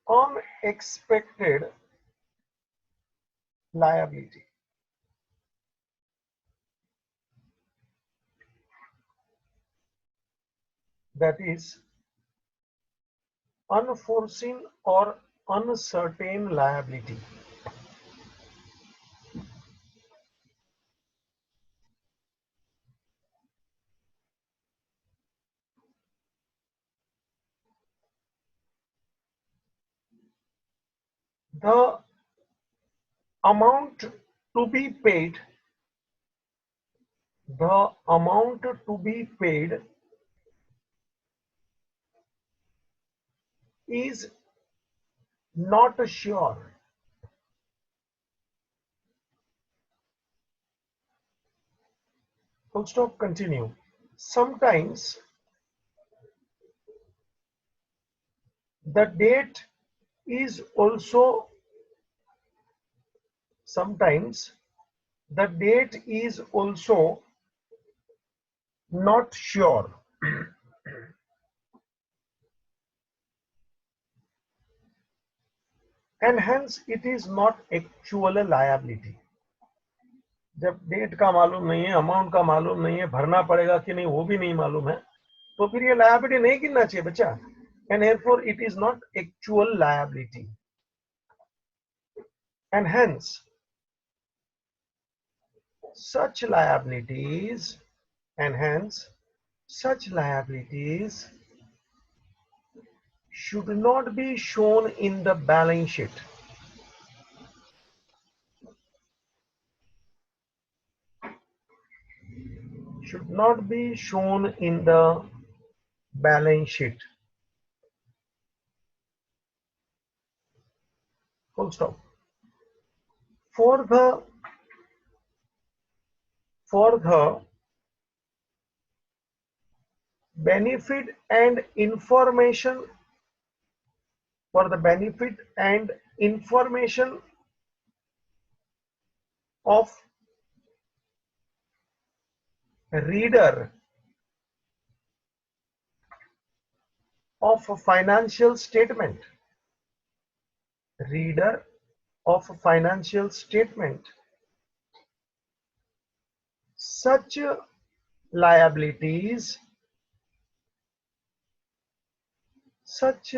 unexpected liability, that is unforeseen or uncertain liability. The amount to be paid, the amount to be paid is not sure. Full stop, continue. Sometimes the date is also, sometimes the date is also not sure. And hence it is not actual liability. जब date का मालूम नहीं है, amount का मालूम नहीं है, भरना पड़ेगा कि नहीं वो भी नहीं मालूम है, तो फिर ये लायबिलिटी नहीं गिनना चाहिए बच्चा। And therefore it is not actual liability, and hence such liabilities, and hence such liabilities should not be shown in the balance sheet. Should not be shown in the balance sheet. Full stop. For the benefit and information, for the benefit and information of reader of a financial statement, reader of a financial statement, such liabilities, such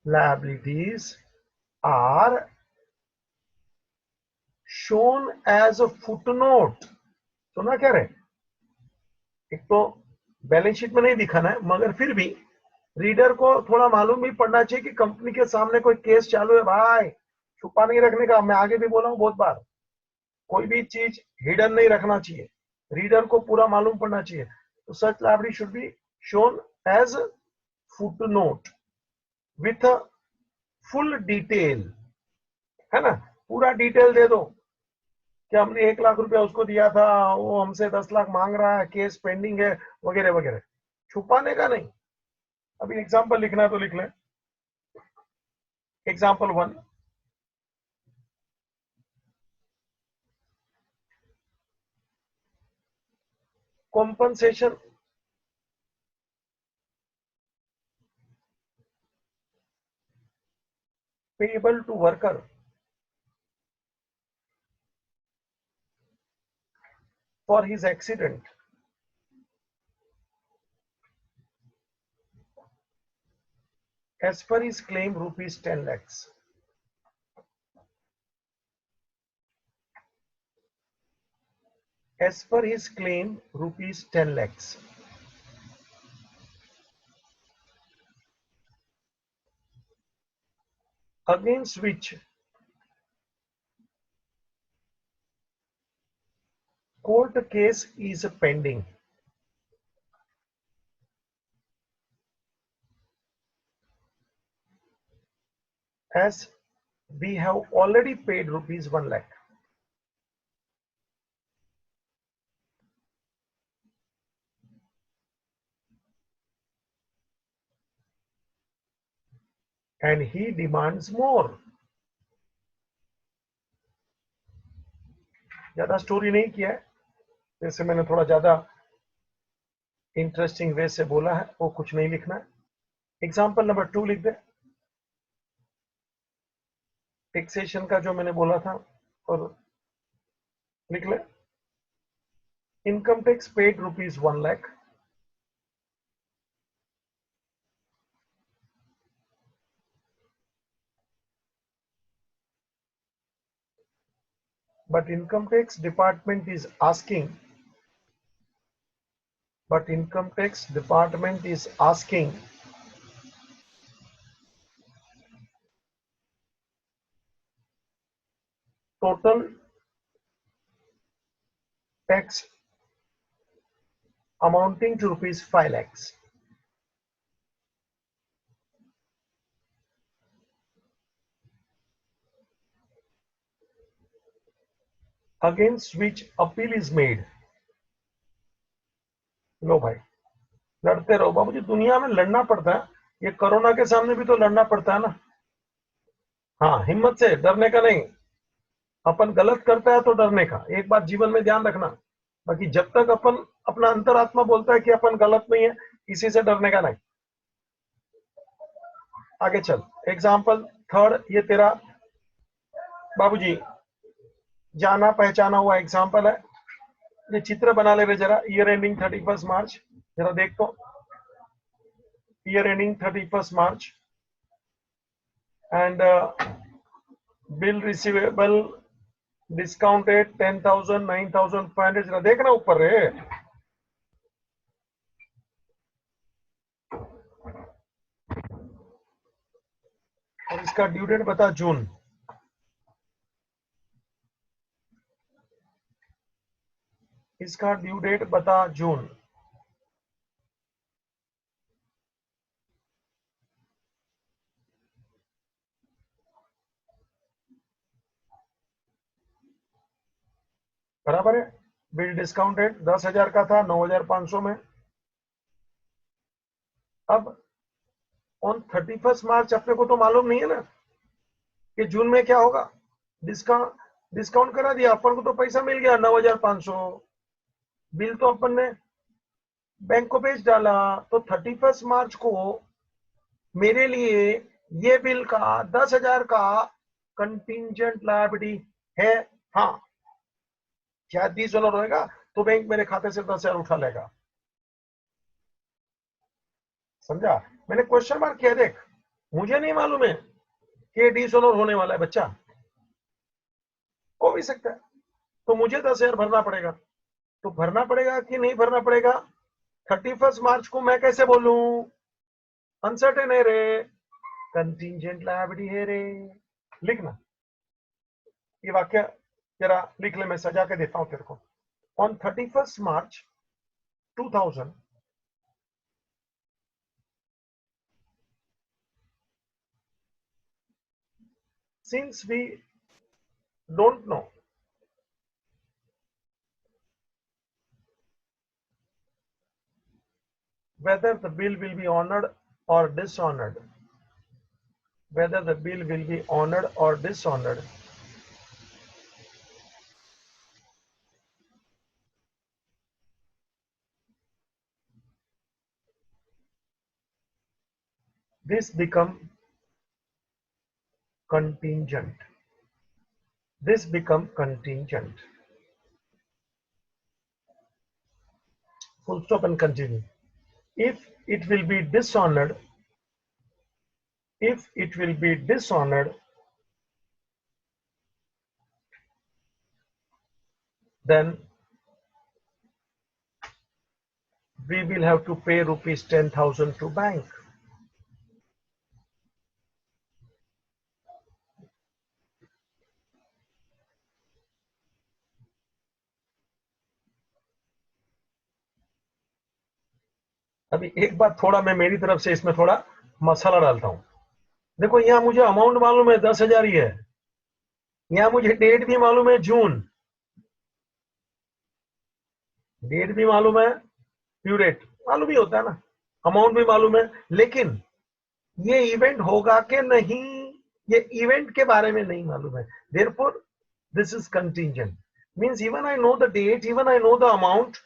liabilities are shown as a footnote. सुना क्या रहे? एक तो balance sheet में नहीं दिखाना है, मगर फिर भी रीडर को थोड़ा मालूम भी पड़ना चाहिए कि कंपनी के सामने कोई केस चालू है भाई, छुपा नहीं रखने का। मैं आगे भी बोला हूं बहुत बार, कोई भी चीज हिडन नहीं रखना चाहिए, रीडर को पूरा मालूम पड़ना चाहिए। तो such liability should be shown as footnote with full detail, है ना। पूरा डिटेल दे दो कि हमने 1 लाख रुपया उसको दिया था, वो हमसे 10 लाख मांग रहा है, केस पेंडिंग है, वगैरह वगैरह। छुपाने का नहीं। अभी एग्जाम्पल लिखना है तो लिख लें। Example 1, compensation payable to worker for his accident as per his claim rupees 10 lakhs. As per his claim rupees 10 lakhs. Against which court case is pending. As we have already paid rupees 1 lakh. And he demands more. ज्यादा story नहीं किया है, जैसे मैंने थोड़ा ज्यादा interesting way से बोला है, वो कुछ नहीं लिखना है। एग्जाम्पल नंबर 2 लिख दे। टैक्सेशन का जो मैंने बोला था, और लिख ले। Income tax paid rupees 1 lakh, but income tax department is asking total tax amounting to rupees 5 lakhs. Against which appeal is made. लो भाई, लड़ते रहो बाबूजी, दुनिया में लड़ना पड़ता है, ये कोरोना के सामने भी तो लड़ना पड़ता है ना। हाँ, हिम्मत से, डरने का नहीं। अपन गलत करता है तो डरने का, एक बात जीवन में ध्यान रखना। बाकी जब तक अपन, अपना अंतरात्मा बोलता है कि अपन गलत नहीं है, किसी से डरने का नहीं। आगे चल। एग्जाम्पल 3, ये तेरा बाबूजी जाना पहचाना हुआ एग्जाम्पल है। ये चित्र बना ले जरा, ईयर एंडिंग 31 मार्च, जरा देख तो। Year ending 31 March and bill receivable discounted 10,000, 9,500, जरा देखना ऊपर रे। और इसका ड्यू डेट बता जून। इसका ड्यू डेट बता जून। बराबर है। बिल डिस्काउंटेड 10,000 का था, 9,500 में। अब ऑन 31 मार्च अपने को तो मालूम नहीं है ना कि जून में क्या होगा। डिस्काउंट करा दिया, अपन को तो पैसा मिल गया 9,500। बिल तो अपन ने बैंक को भेज डाला, तो 31 मार्च को मेरे लिए ये बिल का 10,000 का कंटिंजेंट लायबिलिटी है। हाँ, क्या 30 डॉलर होगा, तो बैंक मेरे खाते से 10,000 उठा लेगा। समझा? मैंने क्वेश्चन मार्क किया। देख, मुझे नहीं मालूम है कि डिसऑनर होने वाला है बच्चा, हो भी सकता है, तो मुझे 10,000 भरना पड़ेगा। तो भरना पड़ेगा कि नहीं भरना पड़ेगा 31 मार्च को मैं कैसे बोलूं? अनसर्टेन है रे, कंटिंजेंट लायबिलिटी है रे। लिखना ये वाक्य, जरा लिख ले, मैं सजा के देता हूं तेरे को। On 31 March 2000, since we don't know whether the bill will be honored or dishonored, whether the bill will be honored or dishonored, this become contingent. This become contingent. Full stop and continue. If it will be dishonored, if it will be dishonored, then we will have to pay rupees 10,000 to bank. अभी एक बात थोड़ा मैं मेरी तरफ से इसमें थोड़ा मसाला डालता हूं। देखो, यहां मुझे अमाउंट मालूम है 10,000 ही है, यहां मुझे डेट भी मालूम है जून, डेट भी मालूम है, ड्यू डेट मालूम ही होता है ना, अमाउंट भी मालूम है, लेकिन ये इवेंट होगा कि नहीं, ये इवेंट के बारे में नहीं मालूम है। therefore this is contingent, means even I know the date, even I know the amount,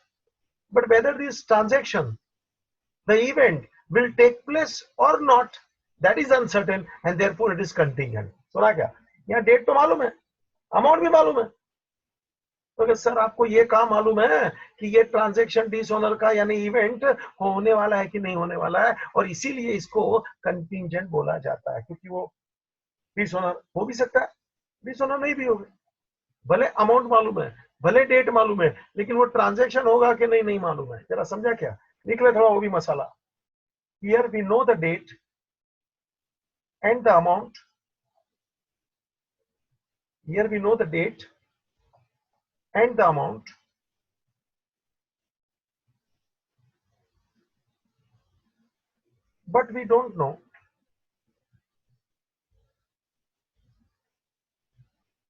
but whether this transaction, the event will take place or not, that is uncertain, and therefore it is contingent. सुना क्या? यहाँ date तो मालूम है, amount भी मालूम है, तो सर आपको ये काम मालूम है कि ये ट्रांजैक्शन डिसऑनर का यानी इवेंट होने वाला है कि नहीं होने वाला है, और इसीलिए इसको कंटिंजेंट बोला जाता है, क्योंकि वो डिसऑनर हो भी सकता है, डिसऑनर नहीं भी होगा, भले अमाउंट मालूम है, भले डेट मालूम है, लेकिन वो ट्रांजैक्शन होगा कि नहीं, नहीं मालूम है। जरा समझा क्या? लिख ले थोड़ा वो भी मसाला। Here we know the date and the amount, here we know the date and the amount, but we don't know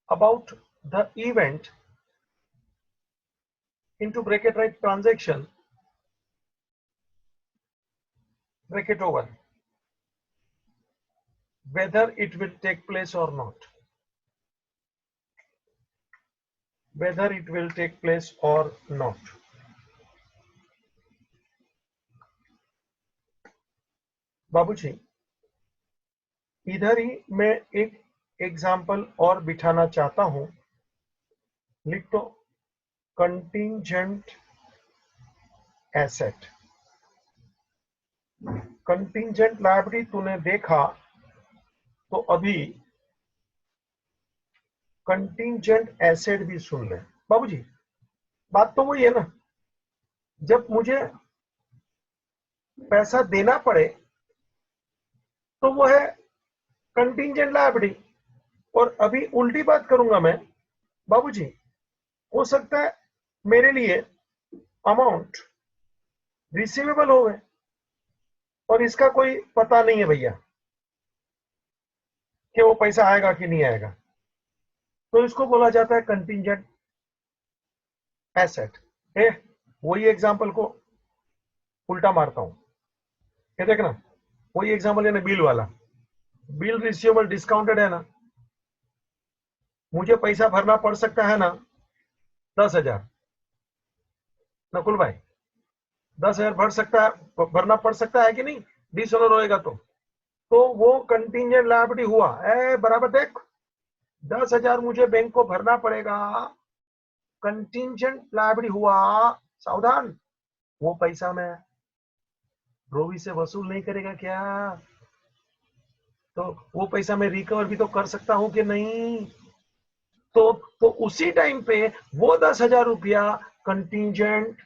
about the event, into bracket write transaction, bracket over, whether it will take place or not, whether it will take place or not. बाबूजी, इधर ही मैं एक example और बिठाना चाहता हूं, लिख दो कंटिंजेंट एसेट। कंटिंजेंट लायबिलिटी तूने देखा, तो अभी कंटिंजेंट एसेट भी सुन ले। बाबूजी, बात तो वही है ना, जब मुझे पैसा देना पड़े तो वो है कंटिंजेंट लायबिलिटी, और अभी उल्टी बात करूंगा मैं, बाबूजी हो सकता है मेरे लिए अमाउंट रिसीवेबल हो गए और इसका कोई पता नहीं है भैया कि वो पैसा आएगा कि नहीं आएगा, तो इसको बोला जाता है कंटिंजेंट एसेट। वही एग्जांपल को उल्टा मारता हूं, ये देखना, वही एग्जांपल यानी बिल वाला, बिल रिसीवेबल डिस्काउंटेड है ना, मुझे पैसा भरना पड़ सकता है ना 10,000, नकुल भाई 10,000 भरना पड़ सकता है कि नहीं, डिसऑनर होएगा तो वो कंटिंजेंट लायबिलिटी हुआ। बराबर देख, 10,000 मुझे बैंक को भरना पड़ेगा कंटिंजेंट लायबिलिटी हुआ, सावधान, वो पैसा मैं ड्रोवी से वसूल नहीं करेगा क्या? तो वो पैसा मैं रिकवर भी तो कर सकता हूं कि नहीं? तो उसी टाइम पे वो 10,000 रुपया कंटिंजेंट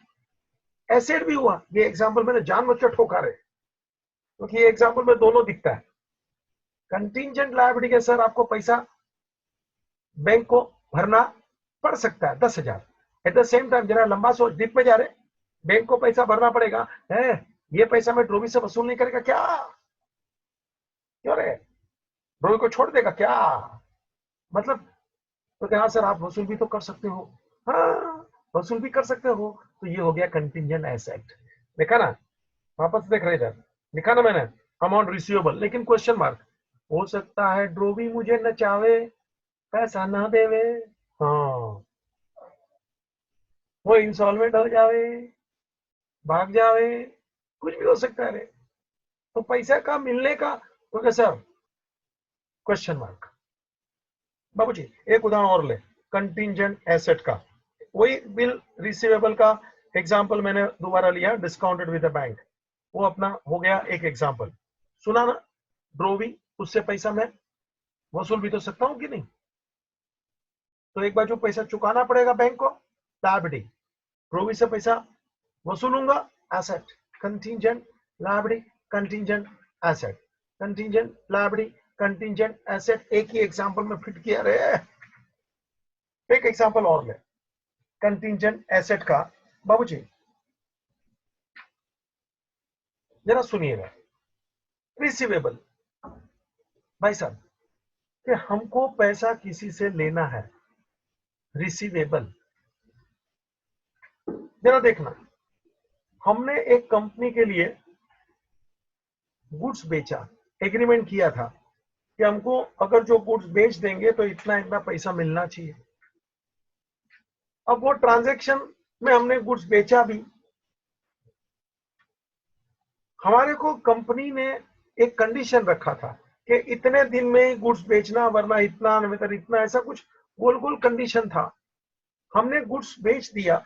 एसेट भी हुआ। ये एग्जांपल मैंने जानबूझकर ठोका रहे, क्योंकि ये एग्जांपल में दोनों दिखता है। कंटिंजेंट लायबिलिटी के सर आपको पैसा बैंक को भरना पड़ सकता है 10,000। एट द सेम टाइम जरा लंबा सोच, डीप में जा रहे, बैंक को पैसा भरना पड़ेगा है, ये पैसा मैं ड्रोवी से वसूल नहीं करेगा क्या? क्यों रे, ड्रोवी को छोड़ देगा क्या? मतलब तो क्या सर आप वसूल भी तो कर सकते हो? हाँ, वसूल भी कर सकते हो। तो ये हो गया कंटिंजेंट एसेट। देखा ना, वापस देख रहे इधर, लिखा ना मैंने अमाउंट रिसीवेबल, लेकिन क्वेश्चन मार्क। हो सकता है ड्रोवी मुझे नचावे, पैसा ना देवे, हाँ, वो इंसॉल्वेंट हो जावे, भाग जावे, कुछ भी हो सकता है रे। तो पैसा का मिलने का तो कैसा, क्वेश्चन मार्क। बाबूजी एक उदाहरण और ले, कंटिंजेंट एसेट का, वही बिल रिसीवेबल का एग्जांपल मैंने दोबारा लिया, डिस्काउंटेड विद द बैंक, वो अपना हो गया एक एग्जांपल। सुना ना, ड्रोवी, उससे पैसा मैं वसूल भी तो सकता हूं कि नहीं? तो एक बार जो पैसा चुकाना पड़ेगा बैंक को, लायबिलिटी, ड्रोवी से पैसा वसूलूंगा, asset, contingent liability, contingent asset, contingent liability, contingent asset. एक ही एग्जांपल में फिट किया रहे। एक एग्जांपल और ले कंटिंजेंट एसेट का। बाबूजी जरा सुनिएगा, रिसीवेबल, भाई साहब कि हमको पैसा किसी से लेना है, रिसीवेबल। जरा देखना, हमने एक कंपनी के लिए गुड्स बेचा, एग्रीमेंट किया था कि हमको अगर जो गुड्स बेच देंगे तो इतना इतना पैसा मिलना चाहिए। अब वो ट्रांजैक्शन में हमने गुड्स बेचा भी, हमारे को कंपनी ने एक कंडीशन रखा था कि इतने दिन में ही गुड्स बेचना, वरना इतना इतना, ऐसा कुछ गोल गोल कंडीशन था। हमने गुड्स बेच दिया,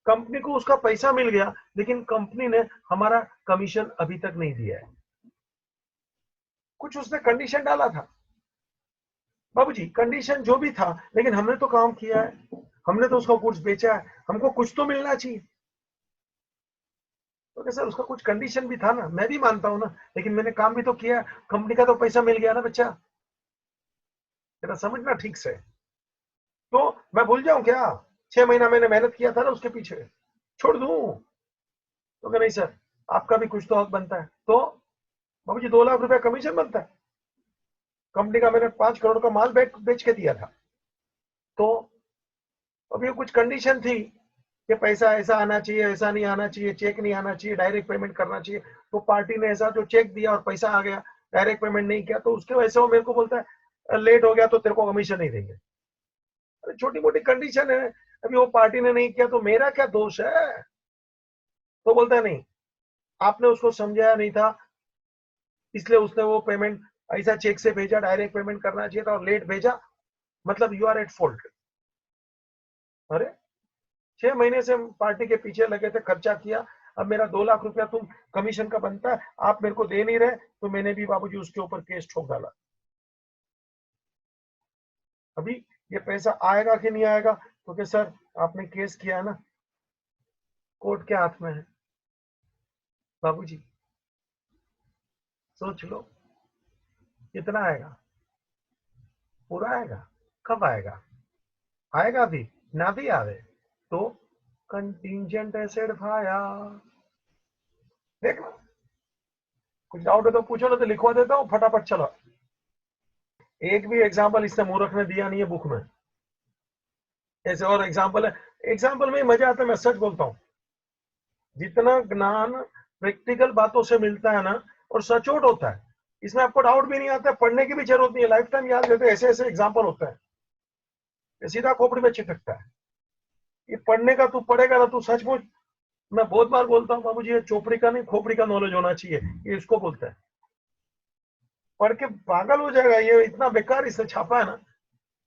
कंपनी को उसका पैसा मिल गया, लेकिन कंपनी ने हमारा कमीशन अभी तक नहीं दिया है। कुछ उसने कंडीशन डाला था बाबूजी, कंडीशन जो भी था, लेकिन हमने तो काम किया है, हमने तो उसका गुड्स बेचा है, हमको कुछ तो मिलना चाहिए। तो सर उसका कुछ कंडीशन भी था ना, मैं भी मानता हूं ना, लेकिन मैंने काम भी तो किया, कंपनी का तो पैसा मिल गया ना बच्चा, तेरा समझना ठीक से। तो मैं भूल जाऊं क्या? 6 महीना मैंने मेहनत किया था ना उसके पीछे, छोड़ दूं? तो नहीं सर, आपका भी कुछ तो हक बनता है। तो बाबूजी 2 लाख रुपया कमीशन बनता है, कंपनी का मैंने 5 करोड़ का माल बेच के दिया था। तो अभी कुछ कंडीशन थी कि पैसा ऐसा आना चाहिए, ऐसा नहीं आना चाहिए, चेक नहीं आना चाहिए, डायरेक्ट पेमेंट करना चाहिए। तो पार्टी ने ऐसा जो चेक दिया और पैसा आ गया, डायरेक्ट पेमेंट नहीं किया, तो उसके वजह से वो मेरे को बोलता है लेट हो गया तो तेरे को कमीशन नहीं देंगे। अरे छोटी मोटी कंडीशन है, अभी वो पार्टी ने नहीं किया तो मेरा क्या दोष है? तो बोलता है नहीं, आपने उसको समझाया नहीं था, इसलिए उसने वो पेमेंट ऐसा चेक से भेजा, डायरेक्ट पेमेंट करना चाहिए था और लेट भेजा, मतलब यू आर एट फॉल्ट। अरे 6 महीने से पार्टी के पीछे लगे थे, खर्चा किया, अब मेरा 2 लाख रुपया तुम कमीशन का बनता है, आप मेरे को दे नहीं रहे, तो मैंने भी बाबूजी उसके ऊपर केस ठोक डाला। अभी ये पैसा आएगा कि नहीं आएगा? तो क्या सर आपने केस किया है ना, कोर्ट के हाथ में है। बाबूजी सोच लो कितना आएगा, पूरा आएगा? कब आएगा? आएगा भी ना भी आवे तो कंटिंजेंट एसेट भाया। देखना, कुछ डाउट है तो पूछो, ना तो लिखवा देता हूँ फटाफट। चलो, एक भी एग्जाम्पल इसने मूर्ख ने दिया नहीं है बुक में, ऐसे और एग्जाम्पल है। एग्जाम्पल में मजा आता है, मैं सच बोलता हूँ, जितना ज्ञान प्रैक्टिकल बातों से मिलता है ना, और सचोट होता है, इसमें आपको डाउट भी नहीं आता, पढ़ने की भी जरूरत नहीं है, लाइफ टाइम याद रहते, ऐसे ऐसे एग्जाम्पल होता है, ये सीधा खोपड़ी में चिटकता है। ये पढ़ने का तू पढ़ेगा ना, तू सचमुच, मैं बहुत बार बोलता हूँ बाबूजी, ये चोपड़ी का नहीं खोपड़ी का नॉलेज होना चाहिए, ये इसको बोलता है। पढ़ के पागल हो जाएगा, ये इतना बेकार इसने छापा है ना।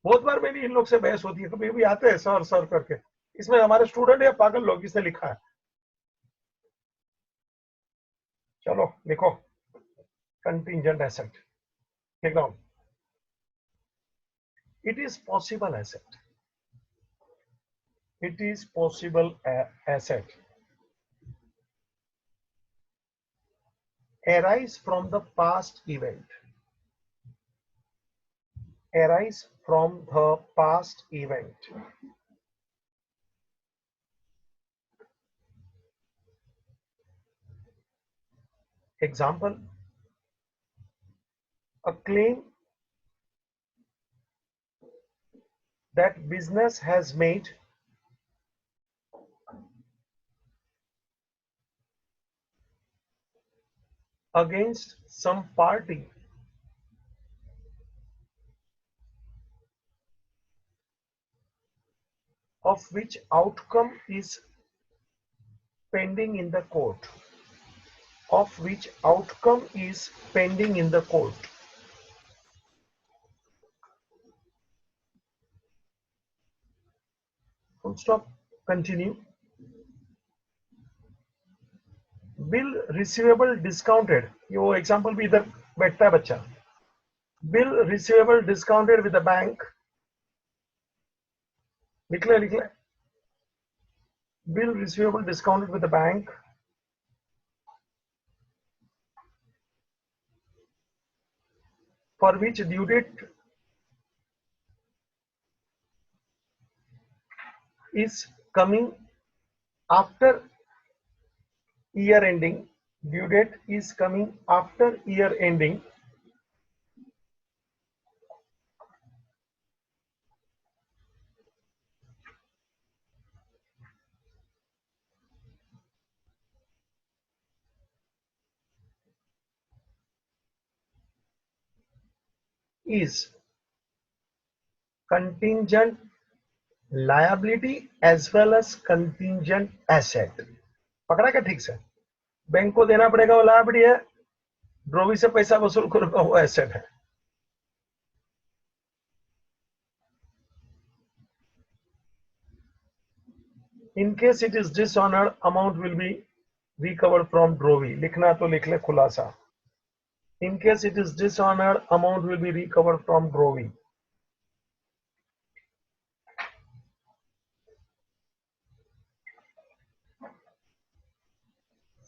बहुत बार मेरी इन लोग से बहस होती है, कभी भी आते हैं सर सर करके, इसमें हमारे स्टूडेंट या पागल लोग, इसने लिखा है। चलो लिखो कंटिंजेंट एसेट, लिख down. It is possible asset, it is possible asset arise from the past event, arise from the past event. Example, a claim that business has made against some party of which outcome is pending in the court, of which outcome is pending in the court. Full stop, continue. Bill receivable discounted, ये वो example भी इधर बैठता है बच्चा। Bill receivable discounted with the bank, लिख ले लिख ले। Bill receivable discounted with the bank for which due date is coming after year ending, due date is coming after year ending, is contingent liability as well as contingent asset। पकड़ा क्या ठीक से? Bank को देना पड़ेगा वो liability है, ड्रोवी से पैसा वसूल करूंगा वो एसेट है। In case it is dishonored, amount will be recovered from ड्रोवी, लिखना तो लिख ले खुलासा। In case it is dishonored, amount will be recovered from drawee.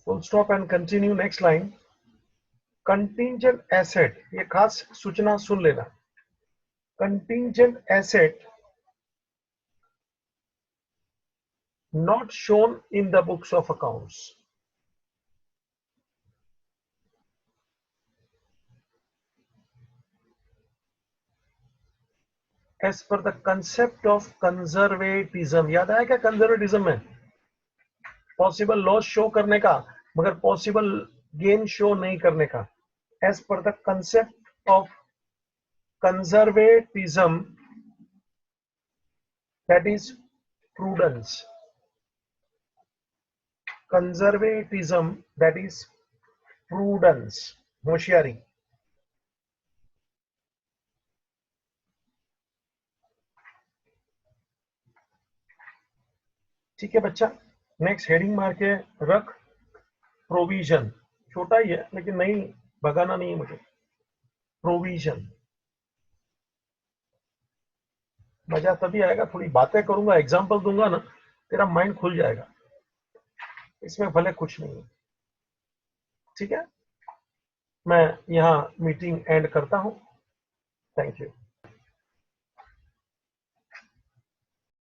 Full stop and continue next line। Contingent asset, ये खास सूचना सुन लेना। Contingent asset not shown in the books of accounts, as per the concept of conservatism. याद आया क्या conservatism में? Possible loss show करने का मगर पॉसिबल गेन शो नहीं करने का। As per the concept of conservatism, that is prudence. Conservatism that is prudence, होशियारी। ठीक है बच्चा, नेक्स्ट हेडिंग मार के रख प्रोविजन। छोटा ही है लेकिन नहीं भगाना नहीं है मुझे। प्रोविजन मजा तभी आएगा, थोड़ी बातें करूंगा, एग्जांपल दूंगा ना, तेरा माइंड खुल जाएगा। इसमें भले कुछ नहीं है। ठीक है, मैं यहाँ मीटिंग एंड करता हूं। Thank you.